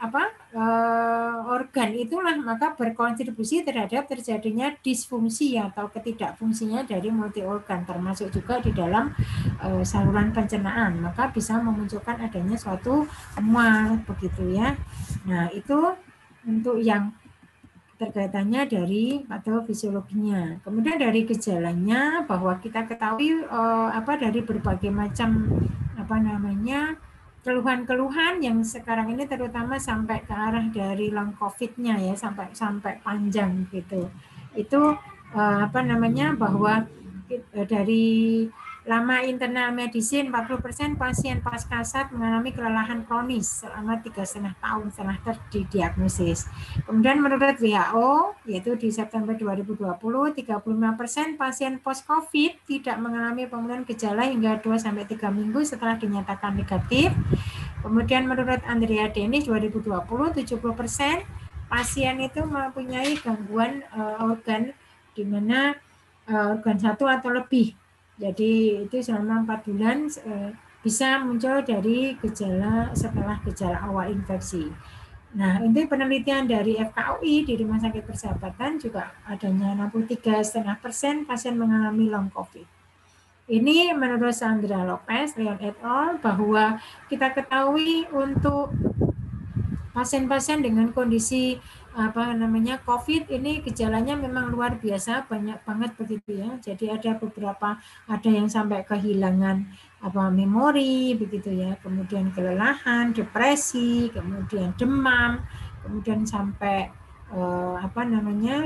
organ itulah maka berkontribusi terhadap terjadinya disfungsi atau ketidakfungsinya dari multi organ, termasuk juga di dalam saluran pencernaan, maka bisa memunculkan adanya suatu mual begitu ya. Nah, itu untuk yang keterkaitannya dari patofisiologinya. Kemudian dari gejalanya bahwa kita ketahui dari berbagai macam keluhan-keluhan yang sekarang ini terutama sampai ke arah dari long COVID-nya ya sampai panjang gitu. Itu bahwa dari lama internal medicine 40% pasien pasca SARS mengalami kelelahan kronis selama 3,5 tahun setelah terdiagnosis. Kemudian menurut WHO, yaitu di September 2020, 35% pasien post-COVID tidak mengalami pemulihan gejala hingga 2-3 minggu setelah dinyatakan negatif. Kemudian menurut Andrea Dennis 2020, 70% pasien itu mempunyai gangguan organ di mana organ satu atau lebih. Jadi itu selama 4 bulan bisa muncul dari gejala setelah gejala awal infeksi. Nah, ini penelitian dari FKUI di Rumah Sakit Persahabatan juga adanya 63,5% pasien mengalami long COVID. Ini menurut Sandra Lopez, Leon et al. Bahwa kita ketahui untuk pasien-pasien dengan kondisi COVID ini gejalanya memang luar biasa, banyak banget begitu ya. Jadi ada yang sampai kehilangan memori begitu ya, kemudian kelelahan, depresi, kemudian demam, kemudian sampai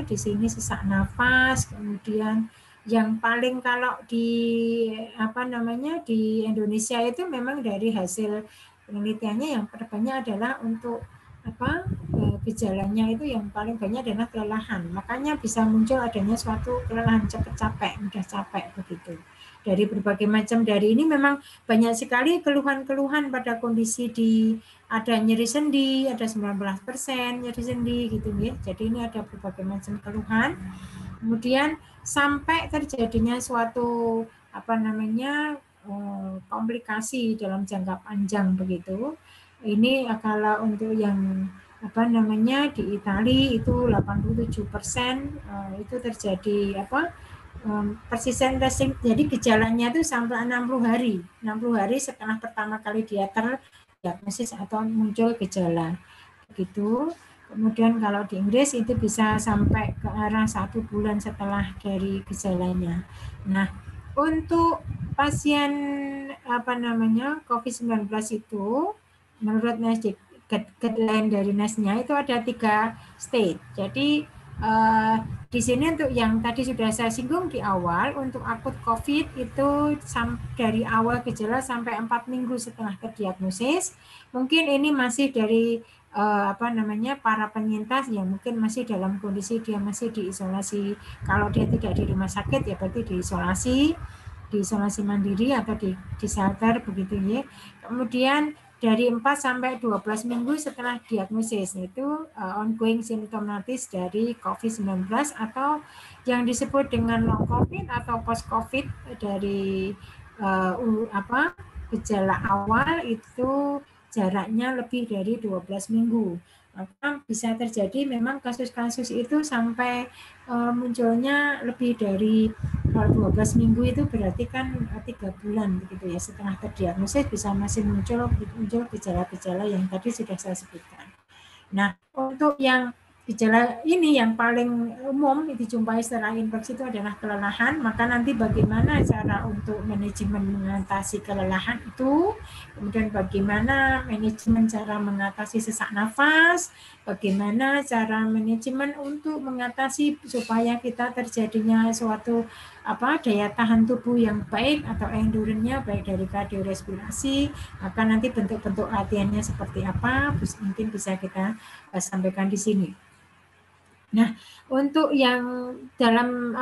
di sini sesak nafas, kemudian yang paling kalau di di Indonesia itu memang dari hasil penelitiannya yang terbanyak adalah untuk gejalanya itu yang paling banyak adalah kelelahan. Makanya bisa muncul adanya suatu kelelahan cepat capek, mudah capek begitu. Dari berbagai macam dari ini memang banyak sekali keluhan-keluhan pada kondisi ada nyeri sendi, ada 19% nyeri sendi gitu ya. Jadi ini ada berbagai macam keluhan. Kemudian sampai terjadinya suatu komplikasi dalam jangka panjang begitu. Ini kalau untuk yang di Italia itu 87% itu terjadi persisten testing. Jadi gejalanya itu sampai 60 hari setelah pertama kali dia terdiagnosis atau muncul gejala begitu. Kemudian kalau di Inggris itu bisa sampai ke arah 1 bulan setelah dari gejalanya. Nah, untuk pasien COVID-19 itu menurut NICE guideline dari NICE-nya itu ada 3 stage. Jadi di sini untuk yang tadi sudah saya singgung di awal, untuk akut COVID itu dari awal gejala sampai 4 minggu setelah terdiagnosis. Mungkin ini masih dari para penyintas yang mungkin masih dalam kondisi dia masih diisolasi. Kalau dia tidak di rumah sakit ya berarti diisolasi mandiri atau di shelter begitu ya. Kemudian dari 4 sampai 12 minggu setelah diagnosis itu ongoing symptomatis dari COVID-19 atau yang disebut dengan long COVID atau post COVID dari gejala awal itu jaraknya lebih dari 12 minggu. Maka bisa terjadi memang kasus-kasus itu sampai munculnya lebih dari 12 minggu itu berarti kan 3 bulan begitu ya, setelah terdiagnosis bisa masih muncul gejala-gejala yang tadi sudah saya sebutkan. Nah, untuk yang gejala ini yang paling umum dijumpai setelah infeksi itu adalah kelelahan. Maka nanti bagaimana cara untuk manajemen mengatasi kelelahan itu, kemudian bagaimana manajemen cara mengatasi sesak nafas, bagaimana cara manajemen untuk mengatasi supaya kita terjadinya suatu daya tahan tubuh yang baik atau endurance-nya baik dari kardiorespirasi. Maka nanti bentuk-bentuk latihannya seperti apa mungkin bisa kita sampaikan di sini. Nah, untuk yang dalam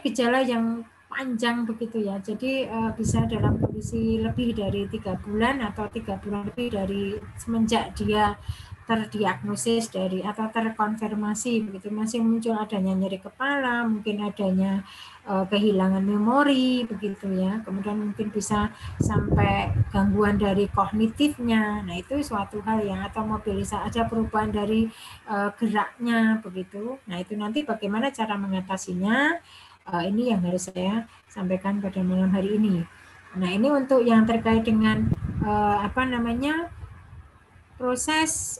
gejala yang panjang begitu ya, jadi bisa dalam kondisi lebih dari 3 bulan atau 3 bulan lebih dari semenjak dia terdiagnosis atau terkonfirmasi begitu, masih muncul adanya nyeri kepala, mungkin adanya kehilangan memori begitu ya, kemudian mungkin bisa sampai gangguan dari kognitifnya. Nah, itu suatu hal yang atau mobilisasi ada perubahan dari geraknya begitu. Nah, itu nanti bagaimana cara mengatasinya, ini yang harus saya sampaikan pada malam hari ini. Nah, ini untuk yang terkait dengan proses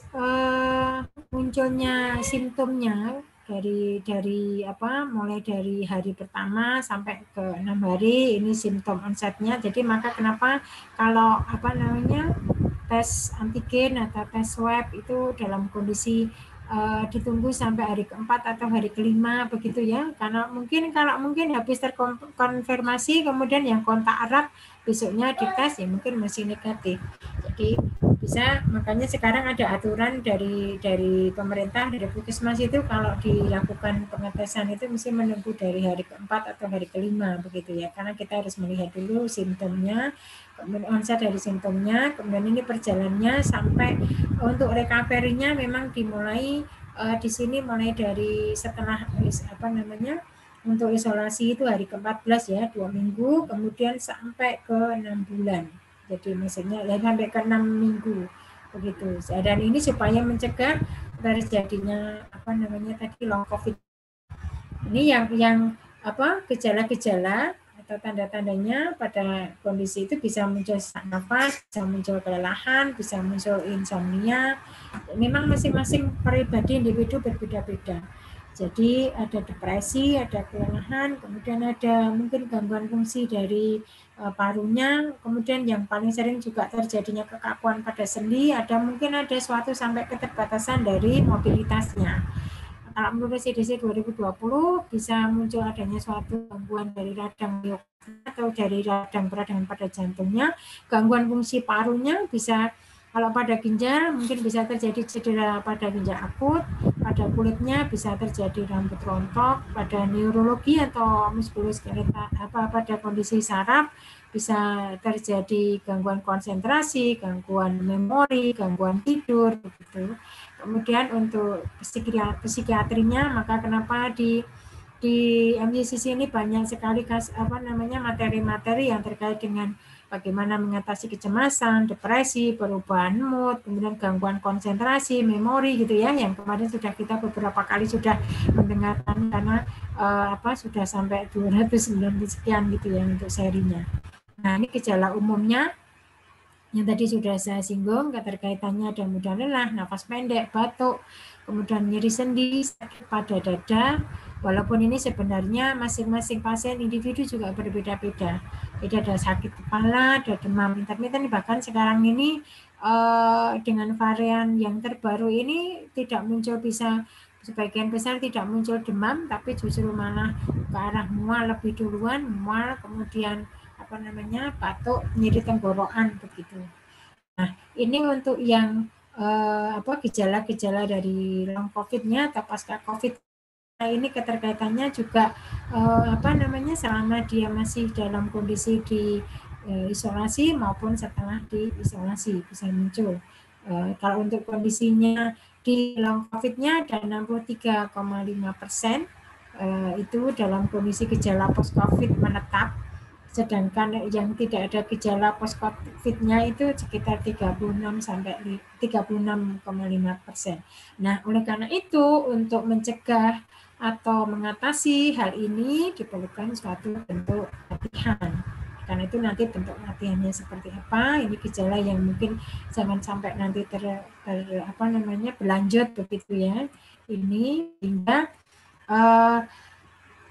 munculnya simptomnya mulai dari hari pertama sampai ke 6 hari ini simptom onsetnya. Jadi maka kenapa kalau tes antigen atau tes swab itu dalam kondisi ditunggu sampai hari keempat atau hari kelima begitu ya, karena kalau mungkin habis terkonfirmasi kemudian yang kontak erat besoknya dites ya mungkin masih negatif. Jadi bisa, makanya sekarang ada aturan dari pemerintah, dari Puskesmas itu kalau dilakukan pengetesan itu mesti menunggu dari hari keempat atau hari kelima begitu ya, karena kita harus melihat dulu simptomnya, kemudian onset dari simptomnya, kemudian ini perjalanannya sampai untuk recovery-nya memang dimulai di sini mulai dari setelah untuk isolasi itu hari ke-14 ya, 2 minggu, kemudian sampai ke 6 bulan. Jadi maksudnya sampai ke 6 minggu begitu. Dan ini supaya mencegah terjadinya long COVID. Ini yang gejala-gejala atau tanda-tandanya pada kondisi itu bisa muncul sesak nafas, bisa muncul kelelahan, bisa muncul insomnia. Memang masing-masing pribadi individu berbeda-beda. Jadi ada depresi, ada kelelahan, kemudian ada mungkin gangguan fungsi dari parunya, kemudian yang paling sering juga terjadinya kekakuan pada sendi, mungkin ada suatu sampai keterbatasan dari mobilitasnya. Kalau menurut CDC 2020 bisa muncul adanya suatu gangguan dari radang atau dari radang peradangan pada jantungnya, gangguan fungsi parunya bisa, kalau pada ginjal mungkin bisa terjadi cedera pada ginjal akut, pada kulitnya bisa terjadi rambut rontok, pada neurologi atau muskuloskeletal pada kondisi saraf bisa terjadi gangguan konsentrasi, gangguan memori, gangguan tidur begitu. Kemudian untuk psikiatrinya, maka kenapa di MCCC ini banyak sekali materi-materi yang terkait dengan bagaimana mengatasi kecemasan, depresi, perubahan mood, kemudian gangguan konsentrasi, memori gitu ya, yang kemarin sudah kita beberapa kali sudah mendengarkan karena sudah sampai 290 sekian gitu ya untuk serinya. Nah, ini gejala umumnya yang tadi sudah saya singgung, keterkaitannya ada mudah lelah, nafas pendek, batuk, kemudian nyeri sendi, sakit pada dada. Walaupun ini sebenarnya masing-masing pasien individu juga berbeda-beda. Jadi ada sakit kepala, ada demam intermiten, bahkan sekarang ini dengan varian yang terbaru ini tidak muncul, bisa sebagian besar tidak muncul demam, tapi justru malah ke arah mual lebih duluan, mual, kemudian batuk, nyeri tenggorokan begitu. Nah, ini untuk yang gejala-gejala dari long COVID-nya atau pasca COVID. Nah, ini keterkaitannya juga selama dia masih dalam kondisi di isolasi maupun setelah diisolasi bisa muncul. Kalau untuk kondisinya di long COVID-nya ada 63,5% itu dalam kondisi gejala post-COVID menetap. Sedangkan yang tidak ada gejala post-COVID-nya itu sekitar 36,5%. Nah, oleh karena itu untuk mencegah atau mengatasi hal ini diperlukan suatu bentuk latihan. Karena itu nanti bentuk latihannya seperti apa, ini gejala yang mungkin jangan sampai nanti berlanjut begitu ya. Ini hingga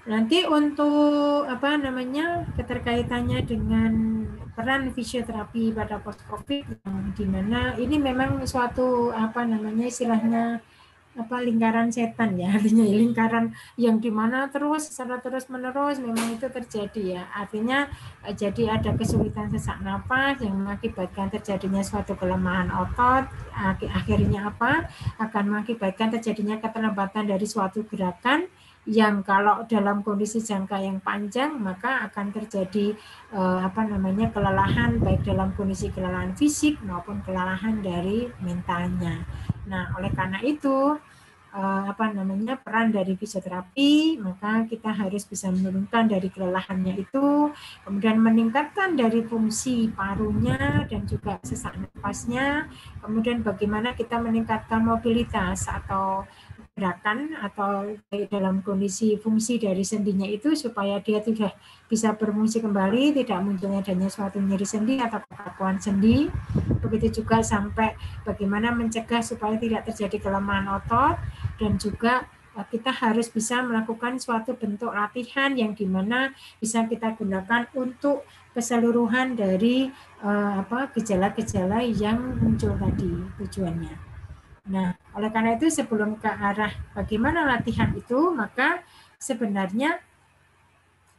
nanti untuk keterkaitannya dengan peran fisioterapi pada post COVID, di mana ini memang suatu istilahnya lingkaran setan ya, artinya lingkaran yang dimana secara terus menerus memang itu terjadi ya, artinya jadi ada kesulitan sesak napas yang mengakibatkan terjadinya suatu kelemahan otot, akhirnya akan mengakibatkan terjadinya keterlambatan dari suatu gerakan yang kalau dalam kondisi jangka yang panjang maka akan terjadi kelelahan, baik dalam kondisi kelelahan fisik maupun kelelahan dari mentalnya. Nah, oleh karena itu peran dari fisioterapi, maka kita harus bisa menurunkan dari kelelahannya itu, kemudian meningkatkan dari fungsi parunya dan juga sesak napasnya, kemudian bagaimana kita meningkatkan mobilitas atau gerakan atau dalam kondisi fungsi dari sendinya itu supaya dia sudah bisa berfungsi kembali, tidak munculnya adanya suatu nyeri sendi atau kekakuan sendi. Begitu juga sampai bagaimana mencegah supaya tidak terjadi kelemahan otot dan juga kita harus bisa melakukan suatu bentuk latihan yang dimana bisa kita gunakan untuk keseluruhan dari gejala-gejala yang muncul tadi tujuannya. Nah, oleh karena itu sebelum ke arah bagaimana latihan itu, maka sebenarnya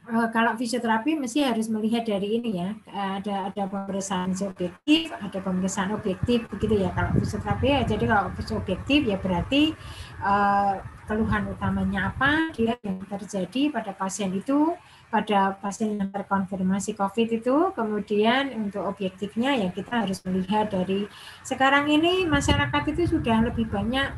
kalau fisioterapi mesti harus melihat dari ini ya, ada pemeriksaan subjektif, ada pemeriksaan objektif begitu ya. Kalau fisioterapi ya, jadi kalau subjektif ya berarti keluhan utamanya apa, dia yang terjadi pada pasien itu, pada pasien yang terkonfirmasi COVID itu, kemudian untuk objektifnya ya kita harus melihat dari sekarang ini masyarakat itu sudah lebih banyak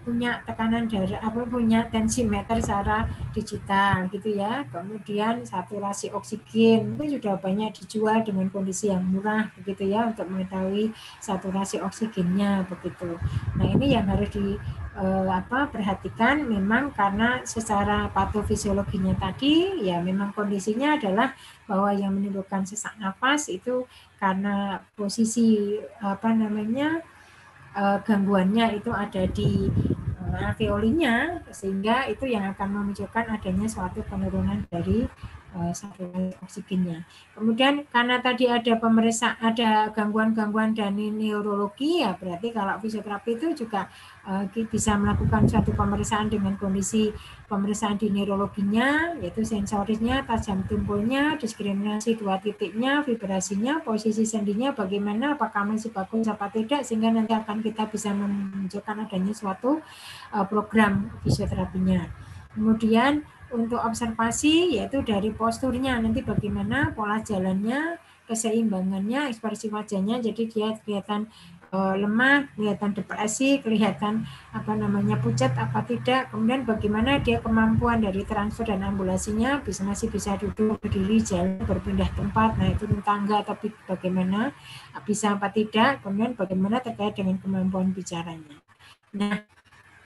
punya tekanan darah, punya tensimeter secara digital gitu ya. Kemudian saturasi oksigen itu sudah banyak dijual dengan kondisi yang murah begitu ya untuk mengetahui saturasi oksigennya begitu. Nah, ini yang harus perhatikan memang karena secara patofisiologinya tadi ya memang kondisinya adalah bahwa yang menimbulkan sesak nafas itu karena posisi gangguannya itu ada di alveolinya, sehingga itu yang akan memunculkan adanya suatu penurunan dari saturasi oksigennya. Kemudian karena tadi ada pemeriksaan, ada gangguan-gangguan dari neurologi, ya berarti kalau fisioterapi itu juga bisa melakukan suatu pemeriksaan dengan kondisi pemeriksaan di neurologinya, yaitu sensorisnya, tajam tumpulnya, diskriminasi dua titiknya, vibrasinya, posisi sendinya, bagaimana, apakah masih bagus apa tidak, sehingga nanti akan kita bisa menunjukkan adanya suatu program fisioterapinya. Kemudian untuk observasi yaitu dari posturnya, nanti bagaimana pola jalannya, keseimbangannya, ekspresi wajahnya, jadi dia kelihatan lemah, kelihatan depresi, kelihatan pucat apa tidak, kemudian bagaimana dia kemampuan dari transfer dan ambulasinya, masih bisa duduk, berdiri, jalan, berpindah tempat, nah itu tangga atau bagaimana, bisa apa tidak, kemudian bagaimana terkait dengan kemampuan bicaranya. Nah,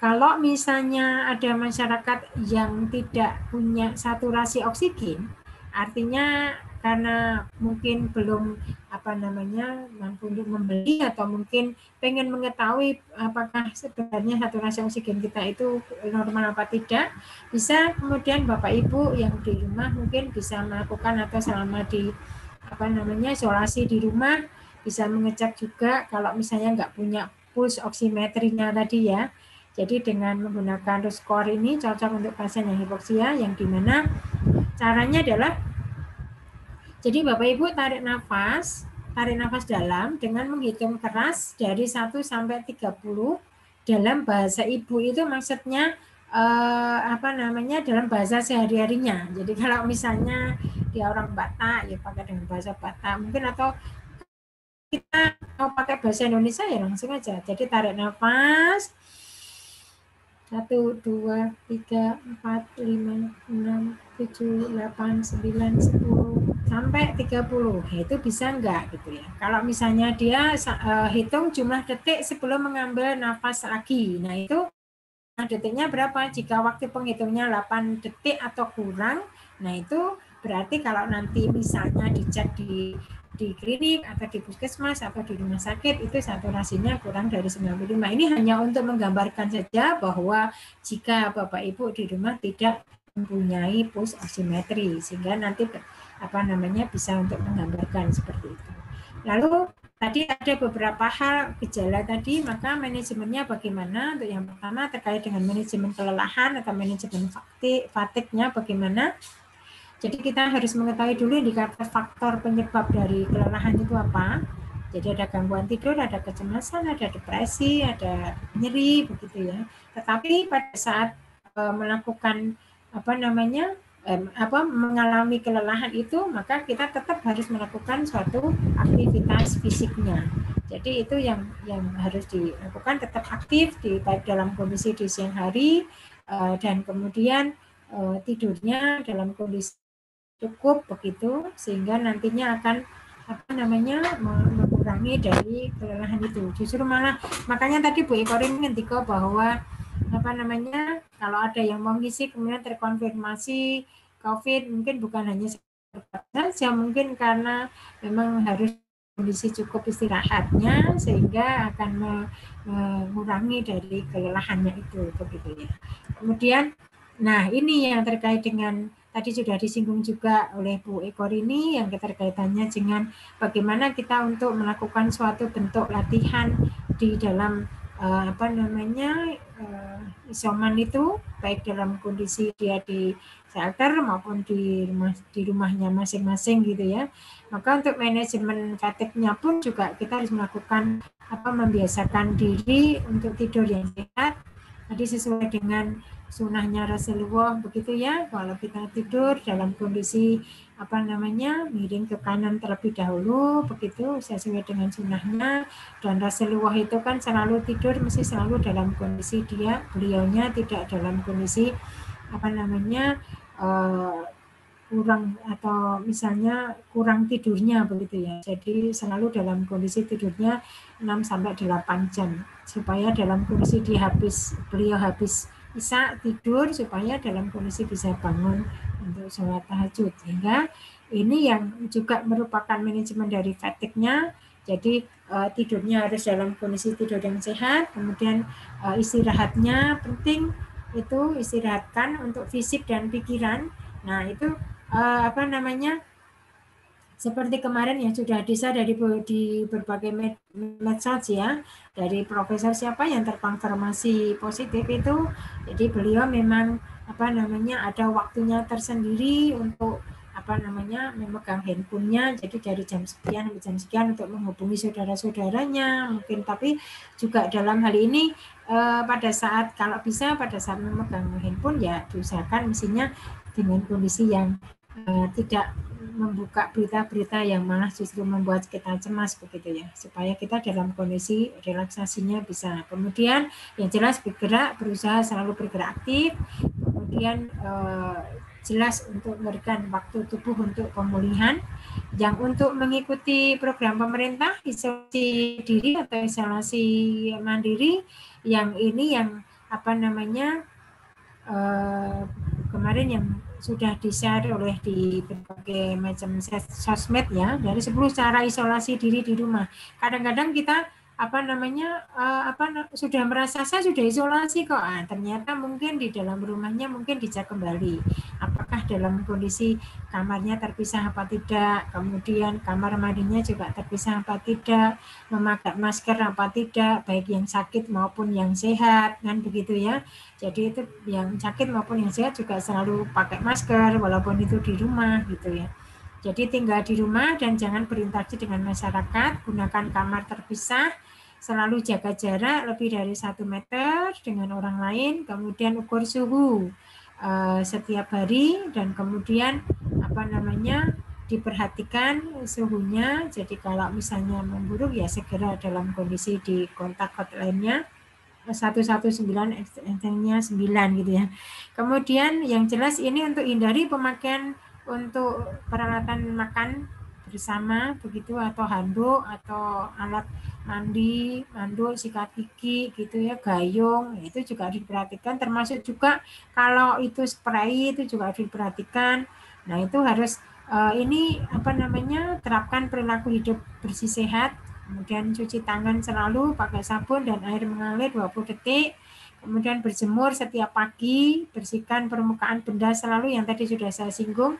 kalau misalnya ada masyarakat yang tidak punya saturasi oksigen, artinya karena mungkin belum mampu untuk membeli atau mungkin pengen mengetahui apakah sebenarnya saturasi oksigen kita itu normal apa tidak, bisa kemudian Bapak Ibu yang di rumah mungkin bisa melakukan atau selama di isolasi di rumah bisa mengecek juga kalau misalnya nggak punya pulse oximetrinya tadi ya. Jadi dengan menggunakan RUSCORE ini cocok untuk pasien yang hipoksia, yang dimana caranya adalah jadi Bapak Ibu tarik nafas dalam dengan menghitung keras dari 1 sampai 30. Dalam bahasa Ibu itu maksudnya dalam bahasa sehari-harinya. Jadi kalau misalnya dia orang Batak ya pakai dengan bahasa Batak mungkin, atau kita mau pakai bahasa Indonesia ya langsung aja. Jadi tarik nafas 1, 2, 3, 4, 5, 6, 7, 8, 9, 10 sampai 30. Itu bisa enggak gitu ya. Kalau misalnya dia hitung jumlah detik sebelum mengambil nafas lagi. Nah, itu detiknya berapa? Jika waktu penghitungnya 8 detik atau kurang, nah itu berarti kalau nanti misalnya dicek di klinik atau di puskesmas atau di rumah sakit itu saturasinya kurang dari 95. Ini hanya untuk menggambarkan saja bahwa jika Bapak Ibu di rumah tidak mempunyai pulse oximetry sehingga nanti bisa untuk menggambarkan seperti itu. Lalu tadi ada beberapa hal gejala tadi, maka manajemennya bagaimana? Untuk yang pertama terkait dengan manajemen kelelahan atau manajemen fatigue-nya bagaimana? Jadi kita harus mengetahui dulu indikator faktor penyebab dari kelelahan itu apa. Jadi ada gangguan tidur, ada kecemasan, ada depresi, ada nyeri, begitu ya. Tetapi pada saat melakukan mengalami kelelahan itu, maka kita tetap harus melakukan suatu aktivitas fisiknya. Jadi itu yang harus dilakukan, tetap aktif baik dalam kondisi di siang hari dan kemudian tidurnya dalam kondisi cukup begitu, sehingga nantinya akan mengurangi dari kelelahan itu. Justru malah makanya tadi Bu Eko ngendika bahwa kalau ada yang mau ngisi kemudian terkonfirmasi COVID, mungkin bukan hanya saja, mungkin karena memang harus kondisi cukup istirahatnya sehingga akan mengurangi dari kelelahannya itu begitu ya. Kemudian nah ini yang terkait dengan tadi sudah disinggung juga oleh Bu Ekor ini yang keterkaitannya dengan bagaimana kita untuk melakukan suatu bentuk latihan di dalam isoman itu, baik dalam kondisi dia di shelter maupun di rumahnya masing-masing gitu ya. Maka untuk manajemen fatigue-nya pun juga kita harus melakukan membiasakan diri untuk tidur yang sehat. Tadi sesuai dengan sunnahnya Rasulullah begitu ya. Kalau kita tidur dalam kondisi miring ke kanan terlebih dahulu begitu sesuai dengan sunnahnya. Dan Rasulullah itu kan selalu tidur mesti selalu dalam kondisi beliaunya tidak dalam kondisi kurang atau misalnya kurang tidurnya begitu ya. Jadi selalu dalam kondisi tidurnya 6-8 jam supaya dalam kondisi beliau habis isya tidur supaya dalam kondisi bisa bangun untuk sholat tahajud. Sehingga ini yang juga merupakan manajemen dari fatigue-nya. Jadi tidurnya harus dalam kondisi tidur yang sehat, kemudian istirahatnya penting, itu istirahatkan untuk fisik dan pikiran. Nah itu seperti kemarin yang sudah di berbagai medsos ya, dari profesor siapa yang terkonfirmasi positif itu, jadi beliau memang ada waktunya tersendiri untuk memegang handphonenya, jadi dari jam sekian sampai jam sekian untuk menghubungi saudara-saudaranya mungkin, tapi juga dalam hal ini pada saat memegang handphone ya diusahakan mestinya dengan kondisi yang tidak membuka berita-berita yang malah justru membuat kita cemas begitu ya, supaya kita dalam kondisi relaksasinya bisa. Kemudian yang jelas berusaha selalu bergerak aktif, kemudian jelas untuk memberikan waktu tubuh untuk pemulihan. Yang untuk mengikuti program pemerintah isolasi diri atau isolasi mandiri, yang ini yang kemarin yang sudah di-share oleh di berbagai macam sosmed ya, dari 10 cara isolasi diri di rumah. Kadang-kadang kita sudah merasa saya sudah isolasi kok, ternyata mungkin di dalam rumahnya mungkin dicek kembali apakah dalam kondisi kamarnya terpisah apa tidak, kemudian kamar mandinya juga terpisah apa tidak, memakai masker apa tidak, baik yang sakit maupun yang sehat, kan begitu ya. Jadi itu yang sakit maupun yang sehat juga selalu pakai masker walaupun itu di rumah gitu ya. Jadi tinggal di rumah dan jangan berinteraksi dengan masyarakat, gunakan kamar terpisah, selalu jaga jarak lebih dari 1 meter dengan orang lain, kemudian ukur suhu setiap hari, dan kemudian diperhatikan suhunya. Jadi kalau misalnya memburuk ya segera dalam kondisi di kontak hotline-nya 119 extension-nya 9 gitu ya. Kemudian yang jelas ini untuk hindari pemakaian untuk peralatan makan bersama begitu, atau handuk atau alat mandi, handuk, sikat gigi gitu ya, gayung, itu juga harus diperhatikan, termasuk juga kalau itu spray itu juga harus diperhatikan. Nah, itu harus terapkan perilaku hidup bersih sehat. Kemudian cuci tangan selalu pakai sabun dan air mengalir 20 detik. Kemudian berjemur setiap pagi, bersihkan permukaan benda selalu yang tadi sudah saya singgung.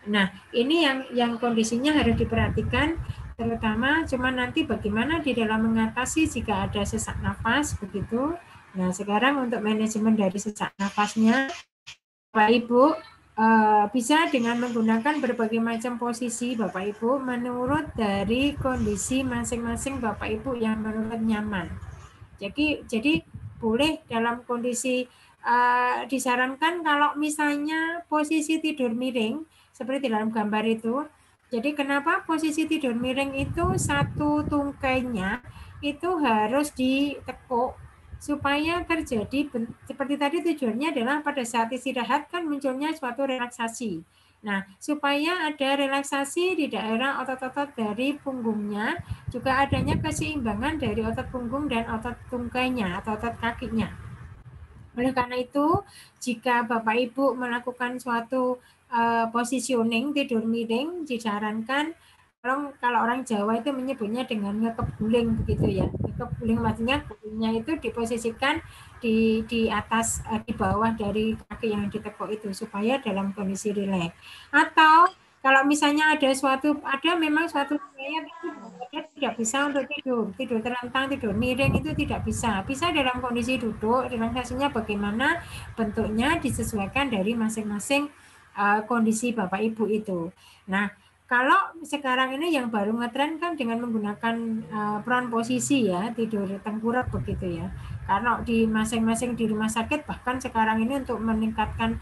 Nah, ini yang kondisinya harus diperhatikan, terutama cuma nanti bagaimana di dalam mengatasi jika ada sesak nafas begitu. Nah, sekarang untuk manajemen dari sesak nafasnya, Bapak Ibu, bisa dengan menggunakan berbagai macam posisi Bapak Ibu menurut dari kondisi masing-masing Bapak Ibu yang menurut nyaman. Jadi boleh dalam kondisi disarankan kalau misalnya posisi tidur miring seperti dalam gambar itu. Jadi kenapa posisi tidur miring itu satu tungkainya itu harus ditekuk supaya terjadi seperti tadi, tujuannya adalah pada saat istirahat kan munculnya suatu relaksasi. Nah, supaya ada relaksasi di daerah otot-otot dari punggungnya, juga adanya keseimbangan dari otot punggung dan otot tungkainya atau otot kakinya. Oleh karena itu, jika Bapak Ibu melakukan suatu positioning tidur miring, disarankan kalau orang Jawa itu menyebutnya dengan ngekebuling begitu ya. Ngekebuling maksudnya gulingnya itu diposisikan di atas, di bawah dari kaki yang ditekuk itu supaya dalam kondisi rileks. Atau kalau misalnya ada memang suatu riwayat itu dia tidak bisa untuk tidur terlentang, tidur miring itu tidak bisa. Bisa dalam kondisi duduk, relaksasinya bagaimana bentuknya disesuaikan dari masing-masing kondisi Bapak Ibu itu. Nah, kalau sekarang ini yang baru ngetren kan dengan menggunakan prone posisi ya, tidur tengkurap begitu ya. Karena di masing-masing di rumah sakit bahkan sekarang ini untuk meningkatkan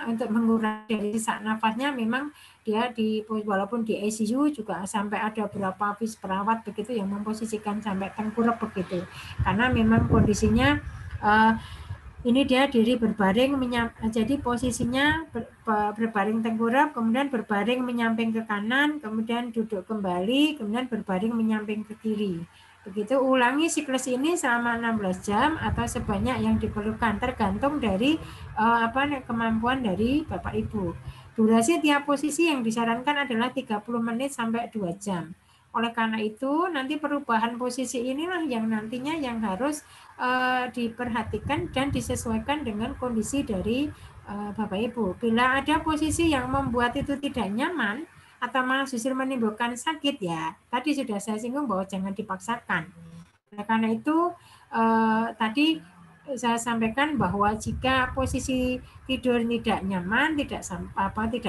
untuk mengurangi dari sesak nafasnya memang dia walaupun di ICU juga sampai ada beberapa perawat begitu yang memposisikan sampai tengkurap begitu. Karena memang kondisinya ini dia diri berbaring, jadi posisinya berbaring tengkurap, kemudian berbaring menyamping ke kanan, kemudian duduk kembali, kemudian berbaring menyamping ke kiri. Begitu, ulangi siklus ini selama 16 jam atau sebanyak yang diperlukan, tergantung dari kemampuan dari Bapak Ibu. Durasi tiap posisi yang disarankan adalah 30 menit sampai 2 jam. Oleh karena itu, nanti perubahan posisi inilah yang nantinya yang harus diperhatikan dan disesuaikan dengan kondisi dari Bapak Ibu. Bila ada posisi yang membuat itu tidak nyaman atau malah justru menimbulkan sakit ya, tadi sudah saya singgung bahwa jangan dipaksakan. Nah, karena itu tadi saya sampaikan bahwa jika posisi tidur tidak nyaman, tidak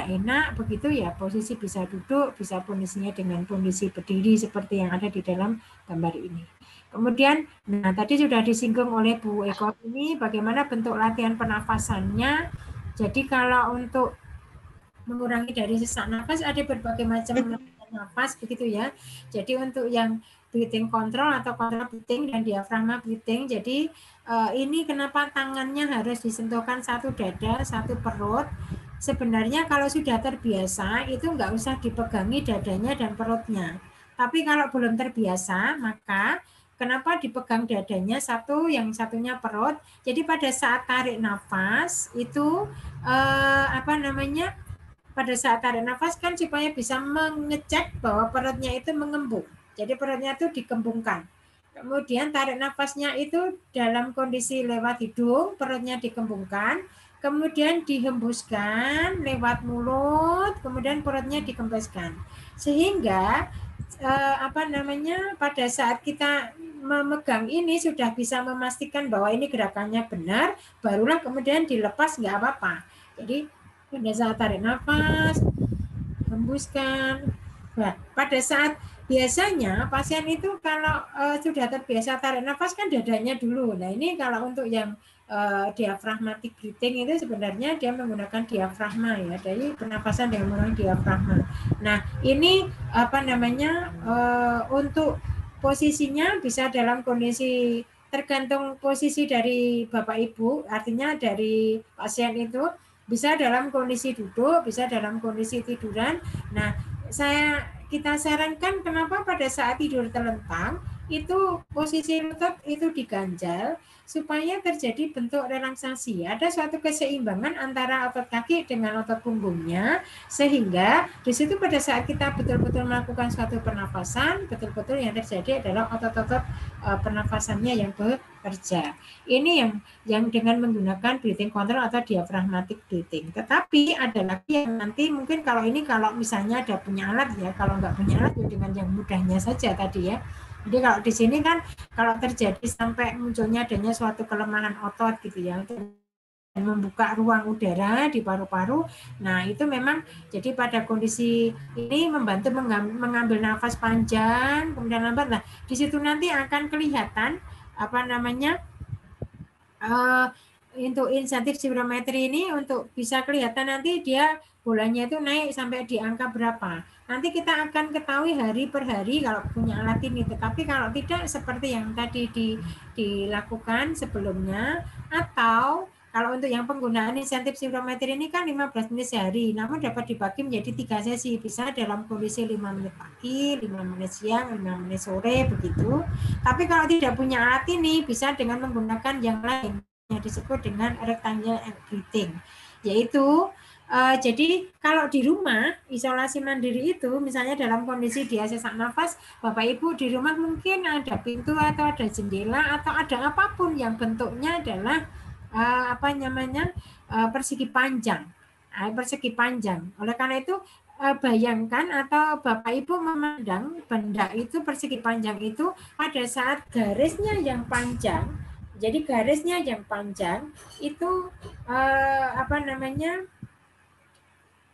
enak, begitu ya posisi bisa duduk, bisa posisinya dengan kondisi berdiri seperti yang ada di dalam gambar ini. Kemudian, nah tadi sudah disinggung oleh Bu Eko ini bagaimana bentuk latihan pernafasannya. Jadi kalau untuk mengurangi dari sesak nafas ada berbagai macam latihan nafas begitu ya. Jadi untuk yang breathing control atau control breathing dan diafragma breathing. Jadi ini kenapa tangannya harus disentuhkan satu dada, satu perut. Sebenarnya kalau sudah terbiasa itu nggak usah dipegangi dadanya dan perutnya. Tapi kalau belum terbiasa maka kenapa dipegang dadanya satu, yang satunya perut. Jadi pada saat tarik nafas itu pada saat tarik nafas kan supaya bisa mengecek bahwa perutnya itu mengembung. Jadi perutnya itu dikembungkan. Kemudian tarik nafasnya itu dalam kondisi lewat hidung, perutnya dikembungkan. Kemudian dihembuskan lewat mulut, kemudian perutnya dikempeskan. Sehingga pada saat kita memegang ini sudah bisa memastikan bahwa ini gerakannya benar, barulah kemudian dilepas nggak apa-apa. Jadi pada saat tarik nafas, hembuskan. Nah, pada saat biasanya pasien itu kalau sudah terbiasa tarik nafas kan dadanya dulu. Nah ini kalau untuk yang diafragmatic breathing itu sebenarnya dia menggunakan diafragma ya, dari pernapasan dengan menggunakan diafragma. Nah ini untuk posisinya bisa dalam kondisi tergantung posisi dari Bapak Ibu, artinya dari pasien itu bisa dalam kondisi duduk, bisa dalam kondisi tiduran. Nah, kita sarankan kenapa pada saat tidur terlentang itu posisi lutut itu diganjal supaya terjadi bentuk relaksasi. Ada suatu keseimbangan antara otot kaki dengan otot punggungnya, sehingga di situ pada saat kita betul-betul melakukan suatu pernafasan, betul-betul yang terjadi adalah otot-otot pernafasannya yang bekerja. Ini yang dengan menggunakan breathing control atau diaphragmatic breathing. Tetapi ada lagi yang nanti mungkin kalau misalnya ada punya alat ya, kalau nggak punya alat ya dengan yang mudahnya saja tadi ya. Jadi kalau di sini kan kalau terjadi sampai munculnya adanya suatu kelemahan otot gitu ya, dan membuka ruang udara di paru-paru. Nah, itu memang jadi pada kondisi ini membantu mengambil nafas panjang, kemudian lambat. Nah, di situ nanti akan kelihatan untuk insentif spirometri ini untuk bisa kelihatan nanti dia bolanya itu naik sampai di angka berapa. Nanti kita akan ketahui hari per hari kalau punya alat ini. Tetapi kalau tidak seperti yang tadi dilakukan sebelumnya, atau kalau untuk yang penggunaan insentif spirometri ini kan 15 menit sehari, namun dapat dibagi menjadi 3 sesi. Bisa dalam kondisi 5 menit pagi, 5 menit siang, 5 menit sore, begitu. Tapi kalau tidak punya alat ini, bisa dengan menggunakan yang lain yang disebut dengan rectangle breathing, yaitu Jadi kalau di rumah isolasi mandiri itu misalnya dalam kondisi dia sesak nafas, Bapak Ibu di rumah mungkin ada pintu atau ada jendela atau ada apapun yang bentuknya adalah persegi panjang. Persegi panjang. Oleh karena itu bayangkan atau Bapak Ibu memandang benda itu persegi panjang itu pada saat garisnya yang panjang. Jadi garisnya yang panjang itu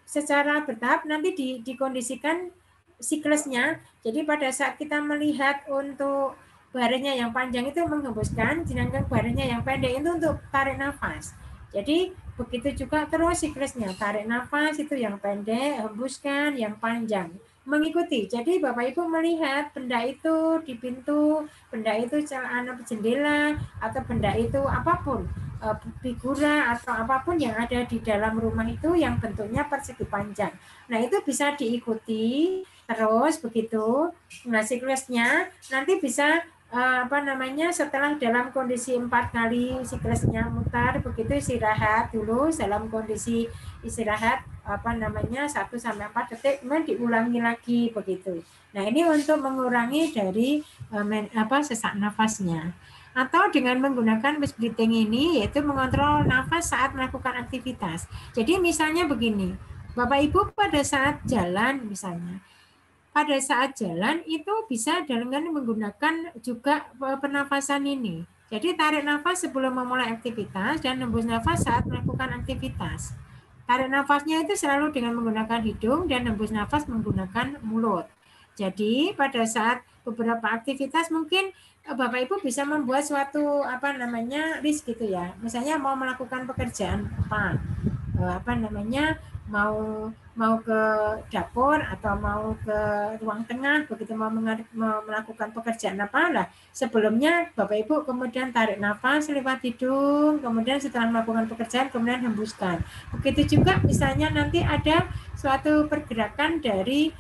secara bertahap nanti dikondisikan siklusnya. Jadi pada saat kita melihat untuk barisnya yang panjang itu menghembuskan, sedangkan barisnya yang pendek itu untuk tarik nafas. Jadi begitu juga terus siklusnya, tarik nafas itu yang pendek, hembuskan yang panjang. Mengikuti. Jadi Bapak Ibu melihat benda itu di pintu, benda itu jendela, atau benda itu apapun, figura atau apapun yang ada di dalam rumah itu yang bentuknya persegi panjang. Nah, itu bisa diikuti terus begitu. Nah, siklusnya nanti bisa setelah dalam kondisi 4 kali siklusnya mutar, begitu istirahat dulu dalam kondisi istirahat 1 sampai 4 detik, kemudian diulangi lagi begitu. Nah, ini untuk mengurangi dari sesak nafasnya. Atau dengan menggunakan mask breathing ini, yaitu mengontrol nafas saat melakukan aktivitas. Jadi misalnya begini, Bapak Ibu pada saat jalan misalnya, pada saat jalan itu bisa dengan menggunakan juga pernafasan ini. Jadi tarik nafas sebelum memulai aktivitas dan hembus nafas saat melakukan aktivitas. Tarik nafasnya itu selalu dengan menggunakan hidung dan hembus nafas menggunakan mulut. Jadi pada saat beberapa aktivitas mungkin Bapak Ibu bisa membuat suatu list gitu ya. Misalnya mau melakukan pekerjaan mau ke dapur atau mau ke ruang tengah, begitu mau melakukan pekerjaan lah, sebelumnya Bapak Ibu kemudian tarik nafas lewat hidung, kemudian setelah melakukan pekerjaan kemudian hembuskan. Begitu juga misalnya nanti ada suatu pergerakan dari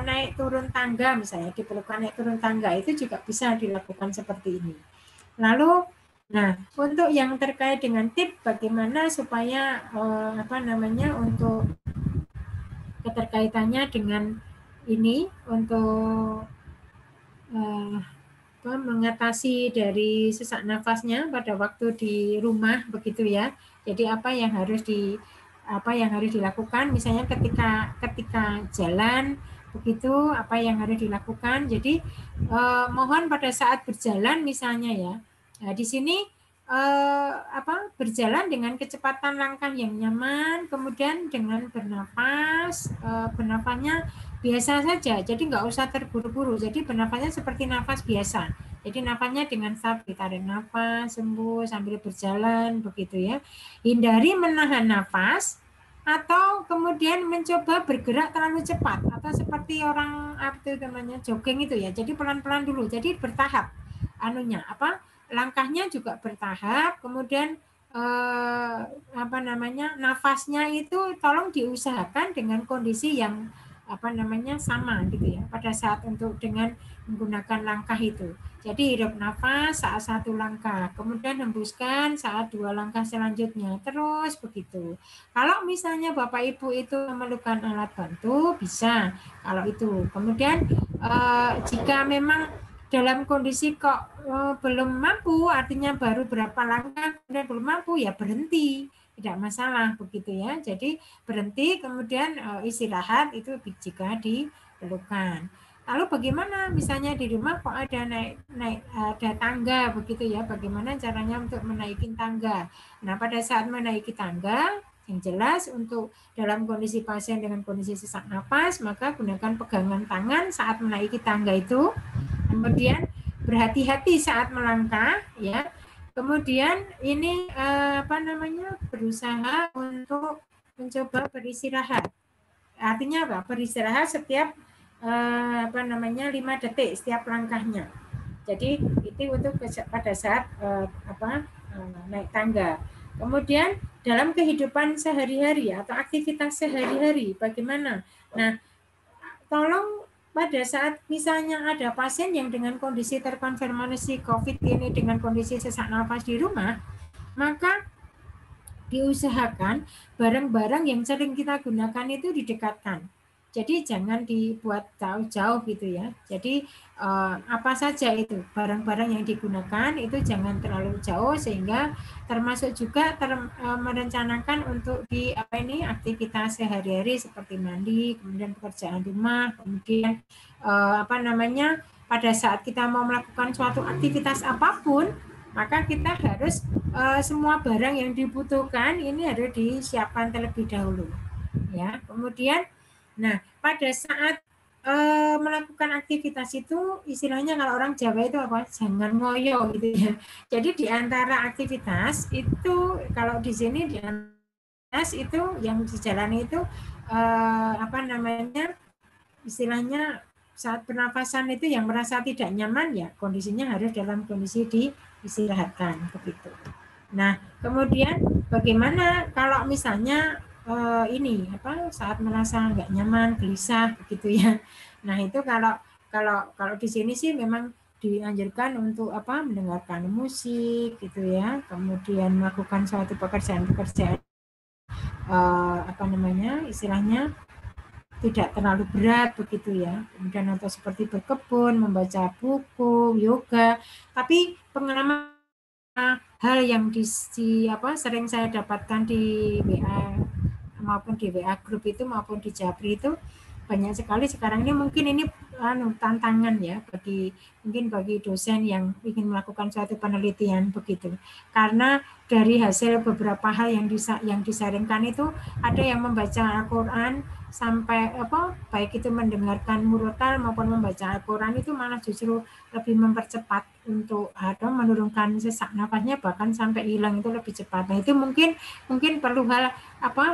naik turun tangga, misalnya diperlukan naik turun tangga, itu juga bisa dilakukan seperti ini. Lalu untuk yang terkait dengan tips bagaimana supaya untuk keterkaitannya dengan ini untuk mengatasi dari sesak nafasnya pada waktu di rumah begitu ya. Jadi apa yang harus dilakukan misalnya ketika jalan begitu, apa yang harus dilakukan. Jadi mohon pada saat berjalan misalnya ya, di sini berjalan dengan kecepatan langkah yang nyaman, kemudian dengan bernafas, bernafasnya biasa saja, jadi nggak usah terburu-buru. Jadi bernafasnya seperti nafas biasa. Jadi nafasnya dengan stabil, tarik nafas, sembuh sambil berjalan begitu ya. Hindari menahan nafas atau kemudian mencoba bergerak terlalu cepat atau seperti orang jogging itu ya. Jadi pelan-pelan dulu. Jadi bertahap langkahnya juga bertahap, kemudian nafasnya itu tolong diusahakan dengan kondisi yang sama gitu ya pada saat untuk dengan menggunakan langkah itu. Jadi hirup nafas saat 1 langkah, kemudian hembuskan saat 2 langkah selanjutnya, terus begitu. Kalau misalnya Bapak Ibu itu memerlukan alat bantu bisa kalau itu. Kemudian jika memang dalam kondisi kok belum mampu, artinya baru berapa langkah kemudian belum mampu, ya berhenti, tidak masalah begitu ya. Jadi berhenti kemudian istirahat itu jika diperlukan. Lalu bagaimana misalnya di rumah kok ada ada tangga begitu ya, bagaimana caranya untuk menaikin tangga. Nah, pada saat menaiki tangga yang jelas untuk dalam kondisi pasien dengan kondisi sesak napas, maka gunakan pegangan tangan saat menaiki tangga itu. Kemudian berhati-hati saat melangkah ya. Kemudian ini berusaha untuk mencoba beristirahat. Artinya apa? Beristirahat setiap 5 detik setiap langkahnya. Jadi itu untuk pada saat naik tangga. Kemudian dalam kehidupan sehari-hari atau aktivitas sehari-hari bagaimana? Nah, tolong pada saat misalnya ada pasien yang dengan kondisi terkonfirmasi COVID ini dengan kondisi sesak nafas di rumah, maka diusahakan barang-barang yang sering kita gunakan itu didekatkan. Jadi jangan dibuat jauh-jauh gitu ya. Jadi apa saja itu barang-barang yang digunakan itu jangan terlalu jauh, sehingga termasuk juga merencanakan untuk di aktivitas sehari-hari seperti mandi, kemudian pekerjaan rumah, kemudian pada saat kita mau melakukan suatu aktivitas apapun, maka kita harus semua barang yang dibutuhkan ini harus disiapkan terlebih dahulu ya. Kemudian pada saat melakukan aktivitas itu, istilahnya kalau orang Jawa itu apa? Jangan ngoyo gitu ya. Jadi di antara aktivitas itu, kalau di sini di aktivitas itu yang dijalani itu istilahnya saat pernafasan itu yang merasa tidak nyaman ya kondisinya harus dalam kondisi diistirahatkan begitu. Nah, kemudian bagaimana kalau misalnya saat merasa nggak nyaman, gelisah begitu ya. Nah, itu kalau di sini sih memang dianjurkan untuk mendengarkan musik gitu ya, kemudian melakukan suatu pekerjaan istilahnya tidak terlalu berat begitu ya. Kemudian atau seperti berkebun, membaca buku, yoga. Tapi pengalaman hal yang sering saya dapatkan di WA maupun di WA grup itu maupun di Japri itu banyak sekali sekarang ini. Mungkin ini tantangan ya bagi dosen yang ingin melakukan suatu penelitian begitu, karena dari hasil beberapa hal yang disaringkan itu ada yang membaca Al-Quran sampai baik itu mendengarkan murotal maupun membaca Al-Quran itu malah justru lebih mempercepat untuk menurunkan sesak nafasnya, bahkan sampai hilang itu lebih cepat. Nah, itu mungkin perlu hal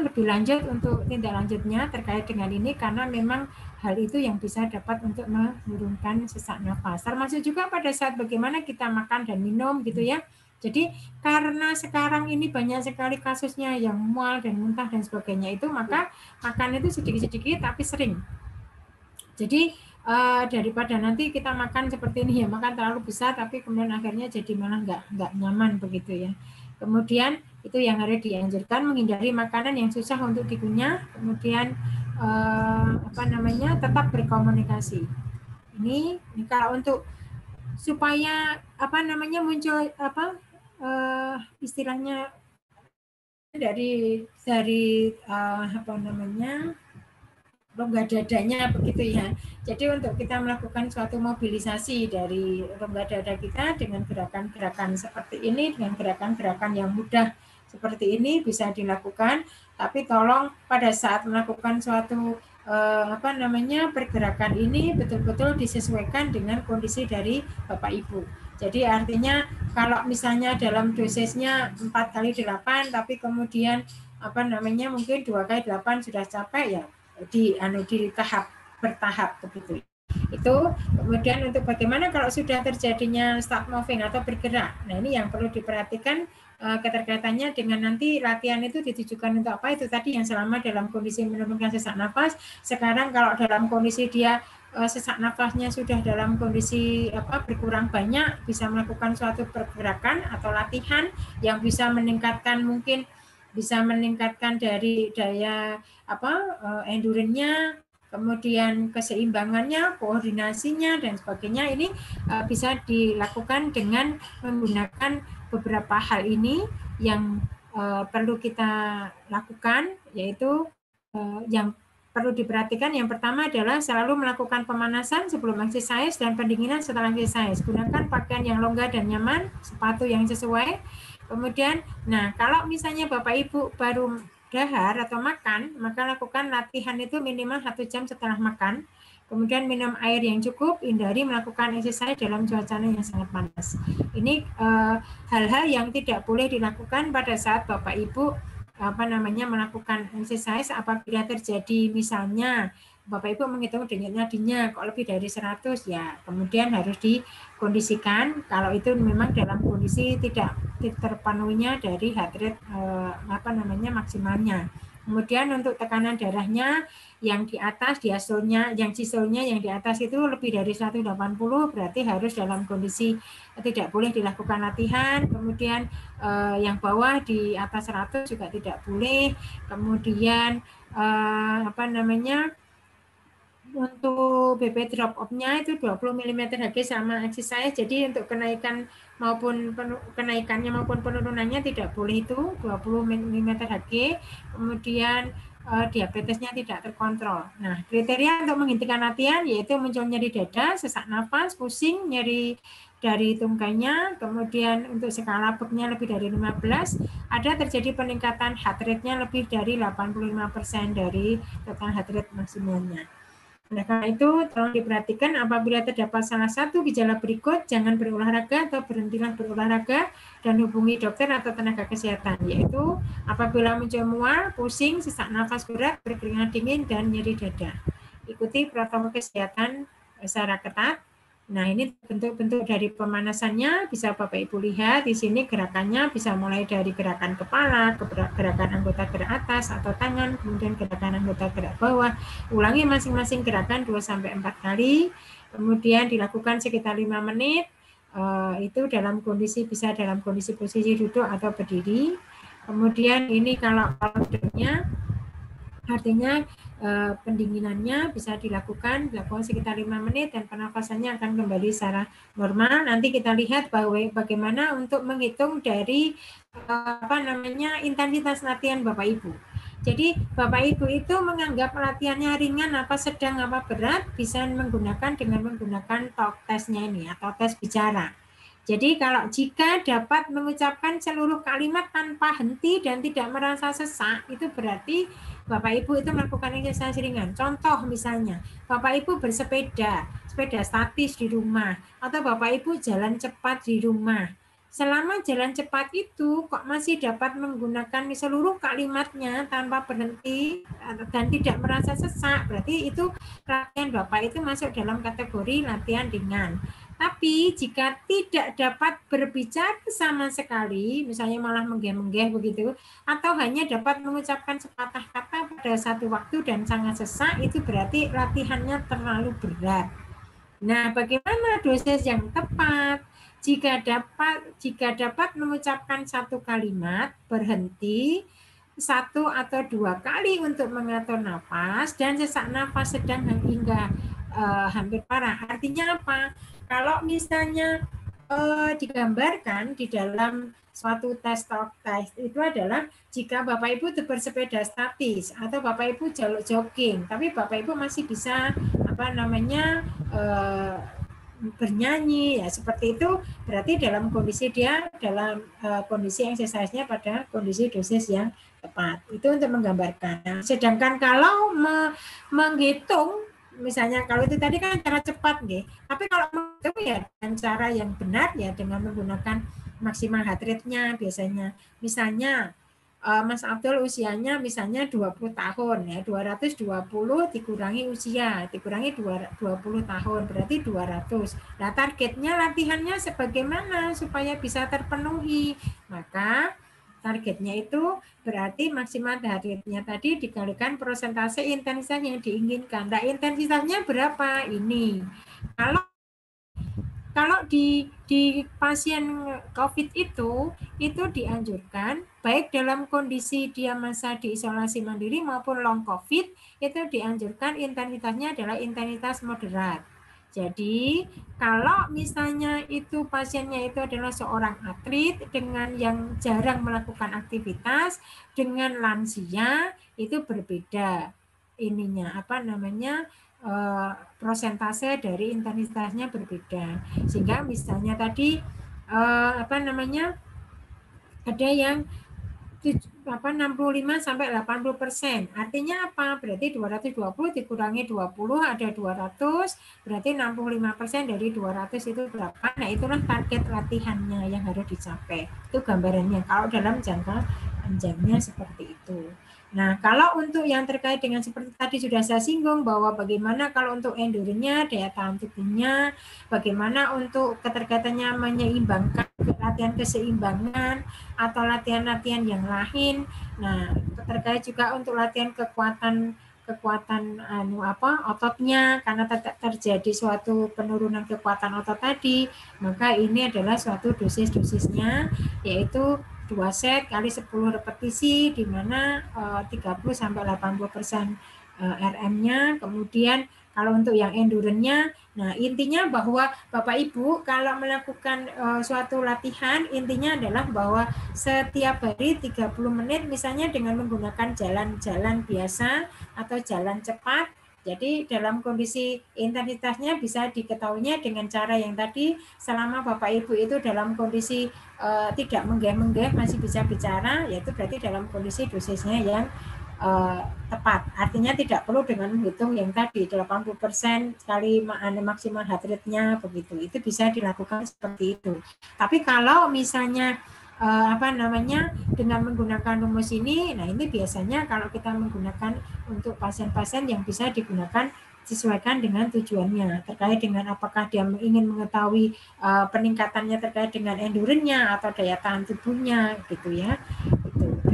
lebih lanjut untuk tindak lanjutnya terkait dengan ini, karena memang hal itu yang bisa dapat untuk menurunkan sesak nafas. Termasuk juga pada saat bagaimana kita makan dan minum gitu ya. Jadi karena sekarang ini banyak sekali kasusnya yang mual dan muntah dan sebagainya itu, maka makan itu sedikit-sedikit tapi sering. Jadi daripada nanti kita makan seperti ini ya, makan terlalu besar tapi kemudian akhirnya jadi malah nggak nyaman begitu ya. Kemudian itu yang harus dianjurkan, menghindari makanan yang susah untuk dikunyah, kemudian tetap berkomunikasi. Ini kalau untuk supaya muncul istilahnya dari rongga dadanya begitu ya. Jadi untuk kita melakukan suatu mobilisasi dari rongga dada kita dengan gerakan-gerakan seperti ini, dengan gerakan-gerakan yang mudah seperti ini bisa dilakukan. Tapi tolong pada saat melakukan suatu pergerakan ini betul-betul disesuaikan dengan kondisi dari Bapak Ibu. Jadi artinya kalau misalnya dalam dosisnya 4x8 tapi kemudian mungkin 2x8 sudah capek ya, di tahap bertahap begitu. Itu kemudian untuk bagaimana kalau sudah terjadinya start moving atau bergerak. Nah, ini yang perlu diperhatikan keterkaitannya dengan nanti latihan itu ditujukan untuk apa, itu tadi yang selama dalam kondisi menurunkan sesak nafas. Sekarang kalau dalam kondisi dia sesak nafasnya sudah dalam kondisi berkurang banyak, bisa melakukan suatu pergerakan atau latihan yang bisa meningkatkan dari daya endurance-nya, kemudian keseimbangannya, koordinasinya dan sebagainya. Ini bisa dilakukan dengan menggunakan beberapa hal ini yang perlu kita lakukan, yaitu yang perlu diperhatikan. Yang pertama adalah selalu melakukan pemanasan sebelum exercise dan pendinginan setelah exercise. Gunakan pakaian yang longgar dan nyaman, sepatu yang sesuai. Kemudian, kalau misalnya Bapak Ibu baru dahar atau makan, maka lakukan latihan itu minimal 1 jam setelah makan. Kemudian minum air yang cukup, hindari melakukan exercise dalam cuaca yang sangat panas. Ini hal-hal yang tidak boleh dilakukan pada saat Bapak Ibu melakukan exercise. Apabila terjadi misalnya Bapak Ibu menghitung denyut nadinya kok lebih dari 100 ya, kemudian harus dikondisikan kalau itu memang dalam kondisi tidak terpenuhinya dari heart rate maksimalnya. Kemudian untuk tekanan darahnya yang di atas, diastolnya, yang sistolnya yang di atas itu lebih dari 180, berarti harus dalam kondisi tidak boleh dilakukan latihan. Kemudian yang bawah di atas 100 juga tidak boleh. Kemudian untuk BP drop off-nya itu 20 mm Hg sama exercise. Jadi untuk kenaikannya maupun penurunannya tidak boleh itu 20 mm Hg. Kemudian diabetesnya tidak terkontrol. Nah, kriteria untuk menghentikan latihan yaitu muncul nyeri dada, sesak nafas, pusing, nyeri dari tungkainya, kemudian untuk skala Beck-nya lebih dari 15, ada terjadi peningkatan heart rate-nya lebih dari 85% dari total heart rate maksimalnya. Oleh karena itu, tolong diperhatikan apabila terdapat salah satu gejala berikut, jangan berolahraga atau berhentilah berolahraga dan hubungi dokter atau tenaga kesehatan, yaitu apabila muncul mual, pusing, sesak nafas berat, berkeringat dingin, dan nyeri dada. Ikuti protokol kesehatan secara ketat. Nah, ini bentuk-bentuk dari pemanasannya, bisa Bapak Ibu lihat di sini gerakannya bisa mulai dari gerakan kepala, gerakan anggota gerak atas atau tangan, kemudian gerakan anggota gerak bawah. Ulangi masing-masing gerakan 2-4 kali, kemudian dilakukan sekitar 5 menit, itu bisa dalam kondisi posisi duduk atau berdiri. Kemudian ini kalau duduknya, artinya pendinginannya bisa dilakukan sekitar 5 menit dan pernafasannya akan kembali secara normal. Nanti kita lihat bagaimana untuk menghitung dari intensitas latihan Bapak Ibu. Jadi Bapak Ibu itu menganggap latihannya ringan, apa sedang, apa berat, bisa dengan menggunakan talk test-nya ini atau tes bicara. Jadi jika dapat mengucapkan seluruh kalimat tanpa henti dan tidak merasa sesak, itu berarti Bapak Ibu itu melakukan exercise ringan. Contoh misalnya, Bapak Ibu bersepeda, sepeda statis di rumah, atau Bapak Ibu jalan cepat di rumah. Selama jalan cepat itu kok masih dapat menggunakan seluruh kalimatnya tanpa berhenti dan tidak merasa sesak, berarti itu latihan Bapak itu masuk dalam kategori latihan ringan. Tapi jika tidak dapat berbicara sama sekali, misalnya malah menggeh-menggeh begitu, atau hanya dapat mengucapkan sepatah kata pada satu waktu dan sangat sesak, itu berarti latihannya terlalu berat. Nah, bagaimana dosis yang tepat? Jika dapat mengucapkan satu kalimat, berhenti 1 atau 2 kali untuk mengatur nafas dan sesak nafas sedang hingga hampir parah. Artinya apa? Kalau misalnya digambarkan di dalam suatu tes talk test itu adalah jika Bapak Ibu bersepeda statis atau Bapak Ibu jogging, tapi Bapak Ibu masih bisa bernyanyi ya seperti itu, berarti dalam kondisi kondisi exercise-nya pada kondisi dosis yang tepat. Itu untuk menggambarkan. Nah, sedangkan kalau menghitung, misalnya kalau itu tadi kan cara cepat, tapi kalau menghitung ya dengan cara yang benar ya dengan menggunakan maksimal heart rate-nya biasanya. Misalnya Mas Abdul usianya misalnya 20 tahun ya, 220 dikurangi usia, dikurangi 20 tahun, berarti 200. Nah, targetnya latihannya sebagaimana supaya bisa terpenuhi. Maka targetnya itu berarti maksimal heart rate-nya tadi dikalikan persentase intensitas yang diinginkan. Nah, intensitasnya berapa? Ini. Kalau di pasien COVID itu dianjurkan baik dalam kondisi dia masa diisolasi mandiri maupun long COVID, itu dianjurkan intensitasnya adalah intensitas moderat. Jadi kalau misalnya itu pasiennya itu adalah seorang atlet dengan yang jarang melakukan aktivitas, dengan lansia itu berbeda prosentase dari intensitasnya berbeda. Sehingga misalnya tadi ada yang 65 sampai 80%. Artinya apa? Berarti 220 dikurangi 20 ada 200, berarti 65% dari 200 itu berapa? Nah, itulah target latihannya yang harus dicapai. Itu gambarannya kalau dalam jangka panjangnya seperti itu. Nah, kalau untuk yang terkait dengan seperti tadi sudah saya singgung bahwa bagaimana kalau untuk endurance-nya, daya tahan tubuhnya, bagaimana untuk keterkaitannya menyeimbangkan latihan keseimbangan atau latihan-latihan yang lain. Nah, terkait juga untuk latihan kekuatan ototnya karena terjadi suatu penurunan kekuatan otot tadi, maka ini adalah suatu dosisnya yaitu 2 set kali 10 repetisi di mana 30 sampai 80% RM-nya. Kemudian kalau untuk yang endurance-nya, nah intinya bahwa Bapak Ibu kalau melakukan suatu latihan, intinya adalah bahwa setiap hari 30 menit misalnya dengan menggunakan jalan-jalan biasa atau jalan cepat. Jadi dalam kondisi intensitasnya bisa diketahuinya dengan cara yang tadi, selama Bapak Ibu itu dalam kondisi tidak menggeh-menggeh, masih bisa bicara, yaitu berarti dalam kondisi dosisnya yang tepat. Artinya tidak perlu dengan menghitung yang tadi 80% sekali maksimal heart rate-nya begitu. Itu bisa dilakukan seperti itu. Tapi kalau misalnya dengan menggunakan rumus ini, nah ini biasanya kalau kita menggunakan untuk pasien-pasien yang bisa digunakan disesuaikan dengan tujuannya, terkait dengan apakah dia ingin mengetahui peningkatannya terkait dengan endurance-nya atau daya tahan tubuhnya gitu ya.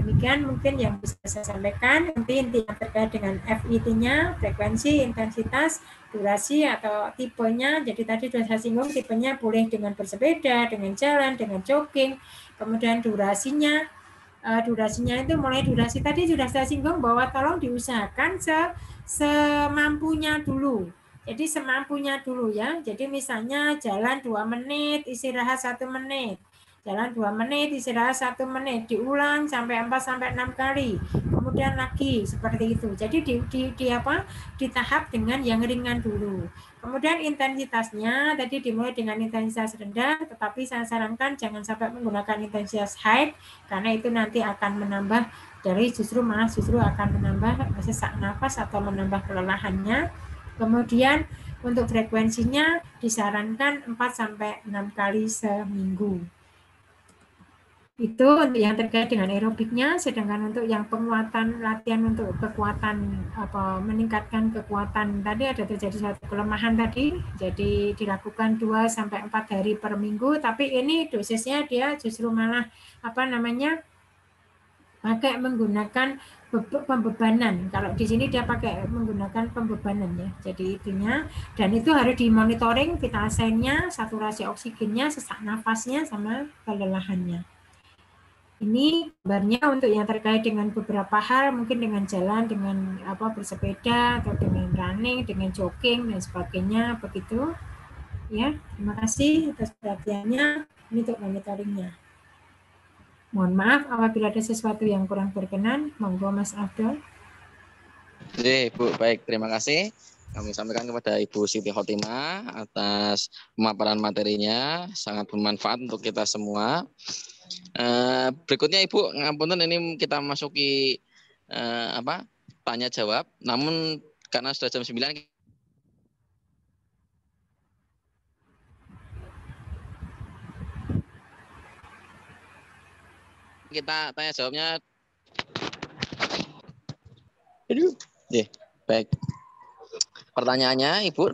Demikian mungkin yang bisa saya sampaikan. Nanti inti yang terkait dengan FIT-nya, frekuensi, intensitas, durasi atau tipenya. Jadi tadi sudah saya singgung, tipenya boleh dengan bersepeda, dengan jalan, dengan jogging. Kemudian durasinya itu mulai durasi tadi sudah saya singgung bahwa tolong diusahakan semampunya dulu. Jadi semampunya dulu ya. Jadi misalnya jalan 2 menit, istirahat 1 menit. Jalan 2 menit, istirahat 1 menit, diulang sampai 4-6 kali. Kemudian lagi seperti itu. Jadi di tahap dengan yang ringan dulu. Kemudian intensitasnya tadi dimulai dengan intensitas rendah, tetapi saya sarankan jangan sampai menggunakan intensitas high karena itu nanti akan menambah justru akan menambah sesak nafas atau menambah kelelahannya. Kemudian untuk frekuensinya disarankan 4-6 kali seminggu. Itu untuk yang terkait dengan aerobiknya, sedangkan untuk yang penguatan latihan untuk kekuatan meningkatkan kekuatan tadi ada terjadi suatu kelemahan tadi, jadi dilakukan 2-4 hari per minggu, tapi ini dosisnya dia justru malah pakai menggunakan pembebanan. Kalau di sini dia pakai menggunakan pembebanan ya. Jadi itunya, dan itu harus dimonitoring vital sign-nya, saturasi oksigennya, sesak nafasnya sama kelelahannya. Ini gambarnya untuk yang terkait dengan beberapa hal, mungkin dengan jalan, dengan bersepeda, atau dengan running, dengan jogging, dan sebagainya, begitu. Ya, terima kasih atas perhatiannya. Ini untuk monitoringnya. Mohon maaf apabila ada sesuatu yang kurang berkenan. Monggo Mas Abdul. Bu, baik. Terima kasih. Kami sampaikan kepada Ibu Siti Khotimah atas pemaparan materinya. Sangat bermanfaat untuk kita semua. Berikutnya Ibu, ngapunten ini kita masuki tanya jawab. Namun karena sudah jam 9 kita tanya jawabnya. Baik. Pertanyaannya Ibu,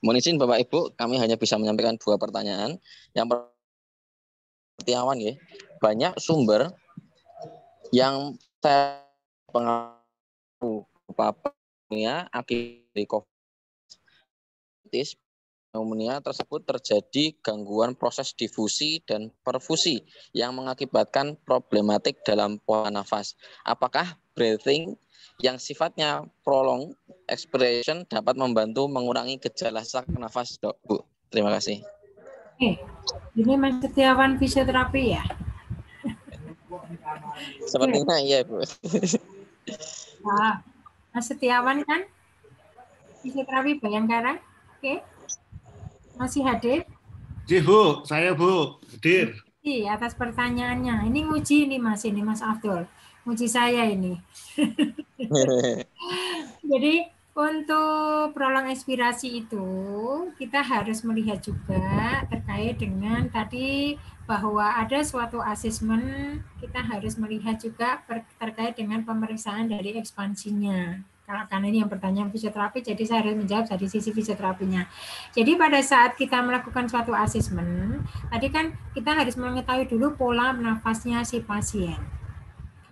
mohon izin Bapak Ibu, kami hanya bisa menyampaikan 2 pertanyaan. Yang pertama ya, banyak sumber yang saya pengaruh pneumonia akibat COVID. Pneumonia tersebut terjadi gangguan proses difusi dan perfusi yang mengakibatkan problematik dalam pola nafas. Apakah breathing yang sifatnya prolonged expiration dapat membantu mengurangi gejala sesak nafas, Dok, Bu? Terima kasih. Ini Mas Setiawan fisioterapi ya? Sepertinya iya, Bu. Mas Setiawan kan? Fisioterapi Bayangkara? Oke. Masih hadir? Ji, Bu, saya Bu, hadir. Atas pertanyaannya. Ini nguji nih Mas Abdul. Nguji saya ini. Jadi Untuk prolong ekspirasi itu kita harus melihat juga terkait dengan tadi bahwa ada suatu asesmen, kita harus melihat juga terkait dengan pemeriksaan dari ekspansinya. Karena ini yang pertanyaan fisioterapi, jadi saya harus menjawab dari sisi fisioterapinya. Jadi pada saat kita melakukan suatu asesmen, tadi kan kita harus mengetahui dulu pola nafasnya si pasien.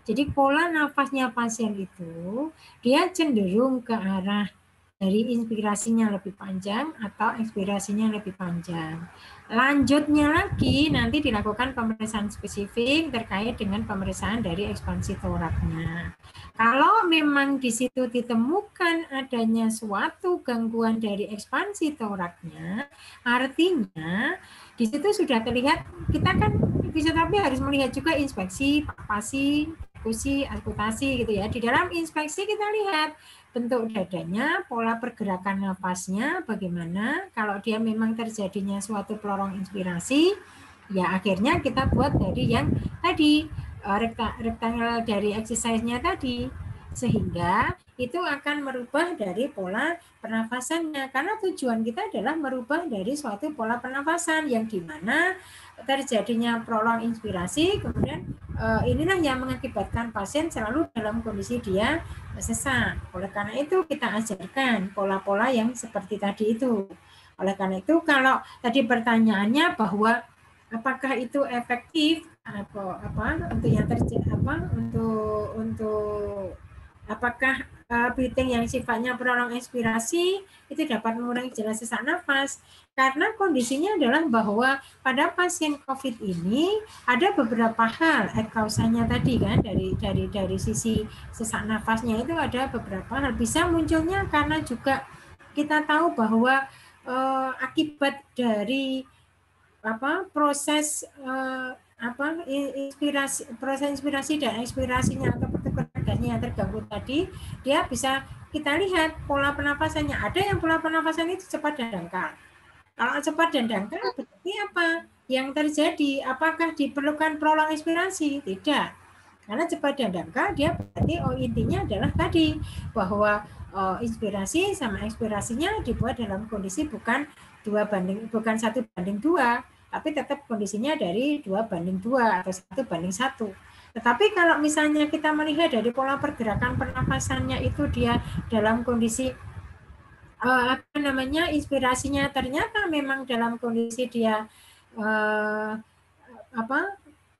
Jadi pola nafasnya pasien itu dia cenderung ke arah dari inspirasinya lebih panjang atau ekspirasinya lebih panjang. Lanjutnya lagi nanti dilakukan pemeriksaan spesifik terkait dengan pemeriksaan dari ekspansi toraknya. Kalau memang di situ ditemukan adanya suatu gangguan dari ekspansi toraknya, artinya di situ sudah terlihat, kita kan fisioterapi harus melihat juga inspeksi, palpasi, askutasi gitu ya. Di dalam inspeksi kita lihat bentuk dadanya, pola pergerakan nafasnya bagaimana. Kalau dia memang terjadinya suatu pelorong inspirasi, ya akhirnya kita buat dari yang tadi rectangle dari exercise-nya tadi, sehingga itu akan merubah dari pola pernafasannya, karena tujuan kita adalah merubah dari suatu pola pernafasan yang dimana terjadinya prolong inspirasi, kemudian inilah yang mengakibatkan pasien selalu dalam kondisi dia sesak. Oleh karena itu kita ajarkan pola-pola yang seperti tadi itu. Oleh karena itu kalau tadi pertanyaannya bahwa apakah itu efektif untuk yang terjadi untuk apakah breathing yang sifatnya prolong ekspirasi itu dapat mengurangi gejala sesak nafas, karena kondisinya adalah bahwa pada pasien COVID ini ada beberapa hal kausanya tadi kan dari sisi sesak nafasnya itu ada beberapa hal bisa munculnya karena juga kita tahu bahwa akibat dari proses proses inspirasi dan ekspirasinya atau pertukaran gasnya yang terganggu tadi, dia bisa kita lihat pola pernapasannya. Ada yang pola pernapasan itu cepat dan dangkal. Kalau cepat dan dangkal berarti apa yang terjadi? Apakah diperlukan prolong inspirasi? Tidak. Karena cepat dan dangkal dia berarti intinya adalah tadi bahwa inspirasi sama ekspirasinya dibuat dalam kondisi bukan 1:2, tapi tetap kondisinya dari 2:2 atau 1:1. Tetapi kalau misalnya kita melihat dari pola pergerakan pernafasannya itu dia dalam kondisi inspirasinya ternyata memang dalam kondisi dia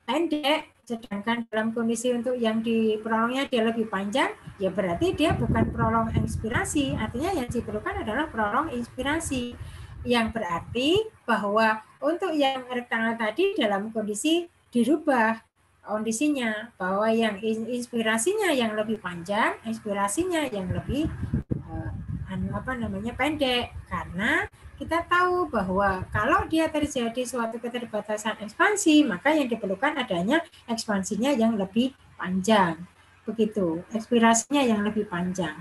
pendek, sedangkan dalam kondisi untuk yang diperolongnya dia lebih panjang, ya berarti dia bukan prolong ekspirasi, artinya yang diperlukan adalah prolong inspirasi, yang berarti bahwa untuk yang rektangle tadi dalam kondisi dirubah kondisinya, bahwa yang inspirasinya yang lebih panjang, ekspirasinya yang lebih pendek, karena kita tahu bahwa kalau dia terjadi suatu keterbatasan ekspansi, maka yang diperlukan adanya ekspansinya yang lebih panjang. Begitu, ekspirasinya yang lebih panjang.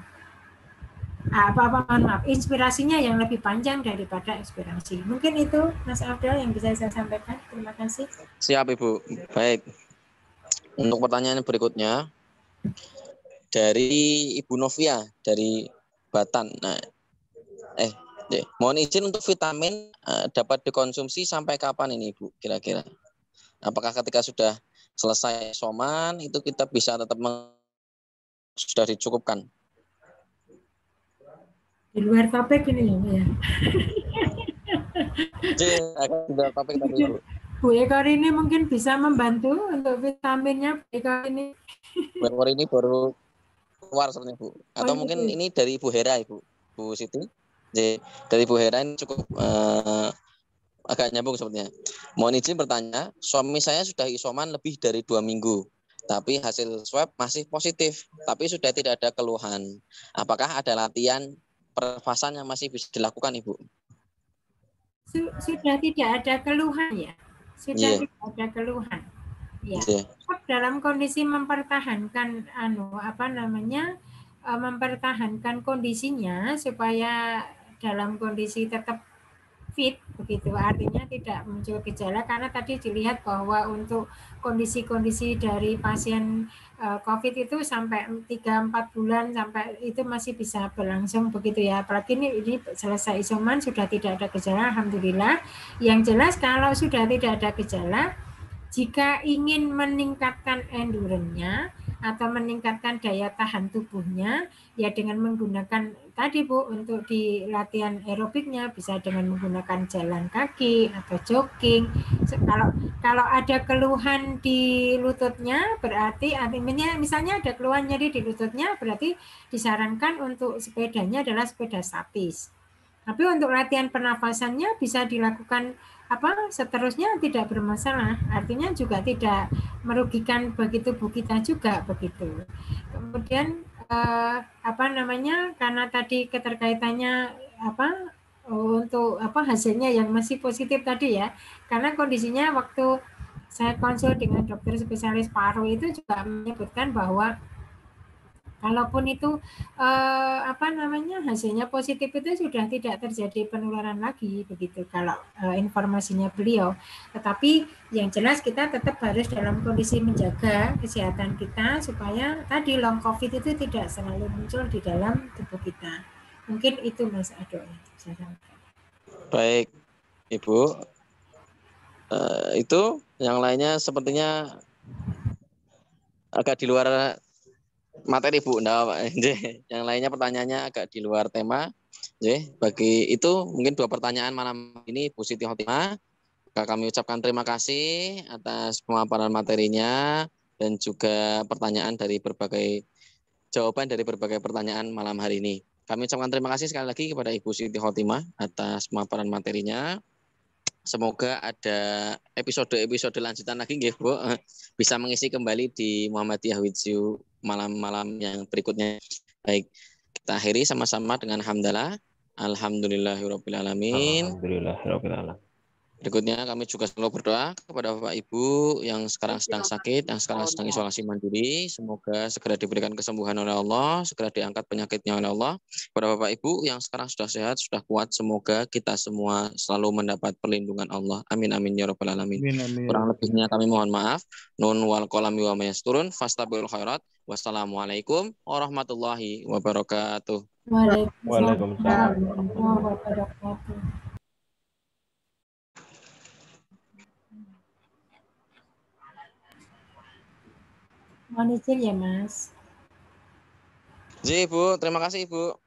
Inspirasinya yang lebih panjang daripada ekspirasi. Mungkin itu, Mas Abdul, yang bisa saya sampaikan. Terima kasih. Siap, Ibu. Baik. Untuk pertanyaan berikutnya, dari Ibu Novia, dari Batan. Nah, mohon izin untuk vitamin dapat dikonsumsi sampai kapan ini, Bu, kira-kira? Apakah ketika sudah selesai isoman itu kita bisa tetap sudah dicukupkan? Di luar topik ini ya. Sudah topik tadi, Bu. Bu Ekor ini mungkin bisa membantu untuk vitaminnya. Bu Ekor ini. Bu Ekor ini baru keluar sebenarnya, Bu. Atau mungkin ini dari Ibu Hera, Ibu. Bu Siti. Dari Bu Hera ini cukup agak nyambung sepertinya. Mohon izin bertanya, suami saya sudah isoman lebih dari 2 minggu, tapi hasil swab masih positif, tapi sudah tidak ada keluhan. Apakah ada latihan pernafasan yang masih bisa dilakukan, Ibu? Sudah tidak ada keluhan ya? Sudah tidak ada keluhan. Ya. Dalam kondisi mempertahankan mempertahankan kondisinya supaya dalam kondisi tetap fit begitu, artinya tidak muncul gejala karena tadi dilihat bahwa untuk kondisi-kondisi dari pasien COVID itu sampai 3-4 bulan sampai itu masih bisa berlangsung begitu ya. Apalagi ini selesai isoman sudah tidak ada gejala, alhamdulillah. Yang jelas kalau sudah tidak ada gejala, jika ingin meningkatkan endurance-nya atau meningkatkan daya tahan tubuhnya, ya dengan menggunakan tadi Bu, untuk di latihan aerobiknya bisa dengan menggunakan jalan kaki atau jogging. Kalau ada keluhan di lututnya, berarti artinya misalnya ada keluhan nyeri di lututnya, berarti disarankan untuk sepedanya adalah sepeda statis. Tapi untuk latihan pernafasannya bisa dilakukan seterusnya tidak bermasalah, artinya juga tidak merugikan bagi tubuh kita juga begitu. Kemudian karena tadi keterkaitannya untuk hasilnya yang masih positif tadi ya, karena kondisinya waktu saya konsul dengan dokter spesialis paru itu juga menyebutkan bahwa kalaupun itu hasilnya positif itu sudah tidak terjadi penularan lagi begitu kalau informasinya beliau. Tetapi yang jelas kita tetap harus dalam kondisi menjaga kesehatan kita supaya tadi long COVID itu tidak selalu muncul di dalam tubuh kita. Mungkin itu Mas Ado. Baik, Ibu. Itu yang lainnya sepertinya agak di luar materi Bu. Nah, yang lainnya pertanyaannya agak di luar tema. Bagi itu mungkin 2 pertanyaan malam ini Bu Siti Khotimah. Kami ucapkan terima kasih atas pemaparan materinya dan juga jawaban dari berbagai pertanyaan malam hari ini. Kami ucapkan terima kasih sekali lagi kepada Ibu Siti Khotimah atas pemaparan materinya. Semoga ada episode lanjutan lagi nggih Bu, bisa mengisi kembali di Muhammadiyah with You malam-malam yang berikutnya. Baik, kita akhiri sama-sama dengan hamdalah. Alhamdulillahirabbil alamin. Alhamdulillahirabbil alamin. Berikutnya kami juga selalu berdoa kepada Bapak Ibu yang sekarang sedang sakit, yang sekarang sedang isolasi mandiri. Semoga segera diberikan kesembuhan oleh Allah, segera diangkat penyakitnya oleh Allah. Kepada Bapak Ibu yang sekarang sudah sehat, sudah kuat, semoga kita semua selalu mendapat perlindungan Allah. Amin amin ya rabbal alamin. Kurang lebihnya kami mohon maaf. Nun wal qalami wa mayasturun fastabiqul khairat. Wassalamualaikum warahmatullahi wabarakatuh. Waalaikumsalam warahmatullahi wabarakatuh. Mohon izin ya Mas. Ibu, terima kasih Ibu.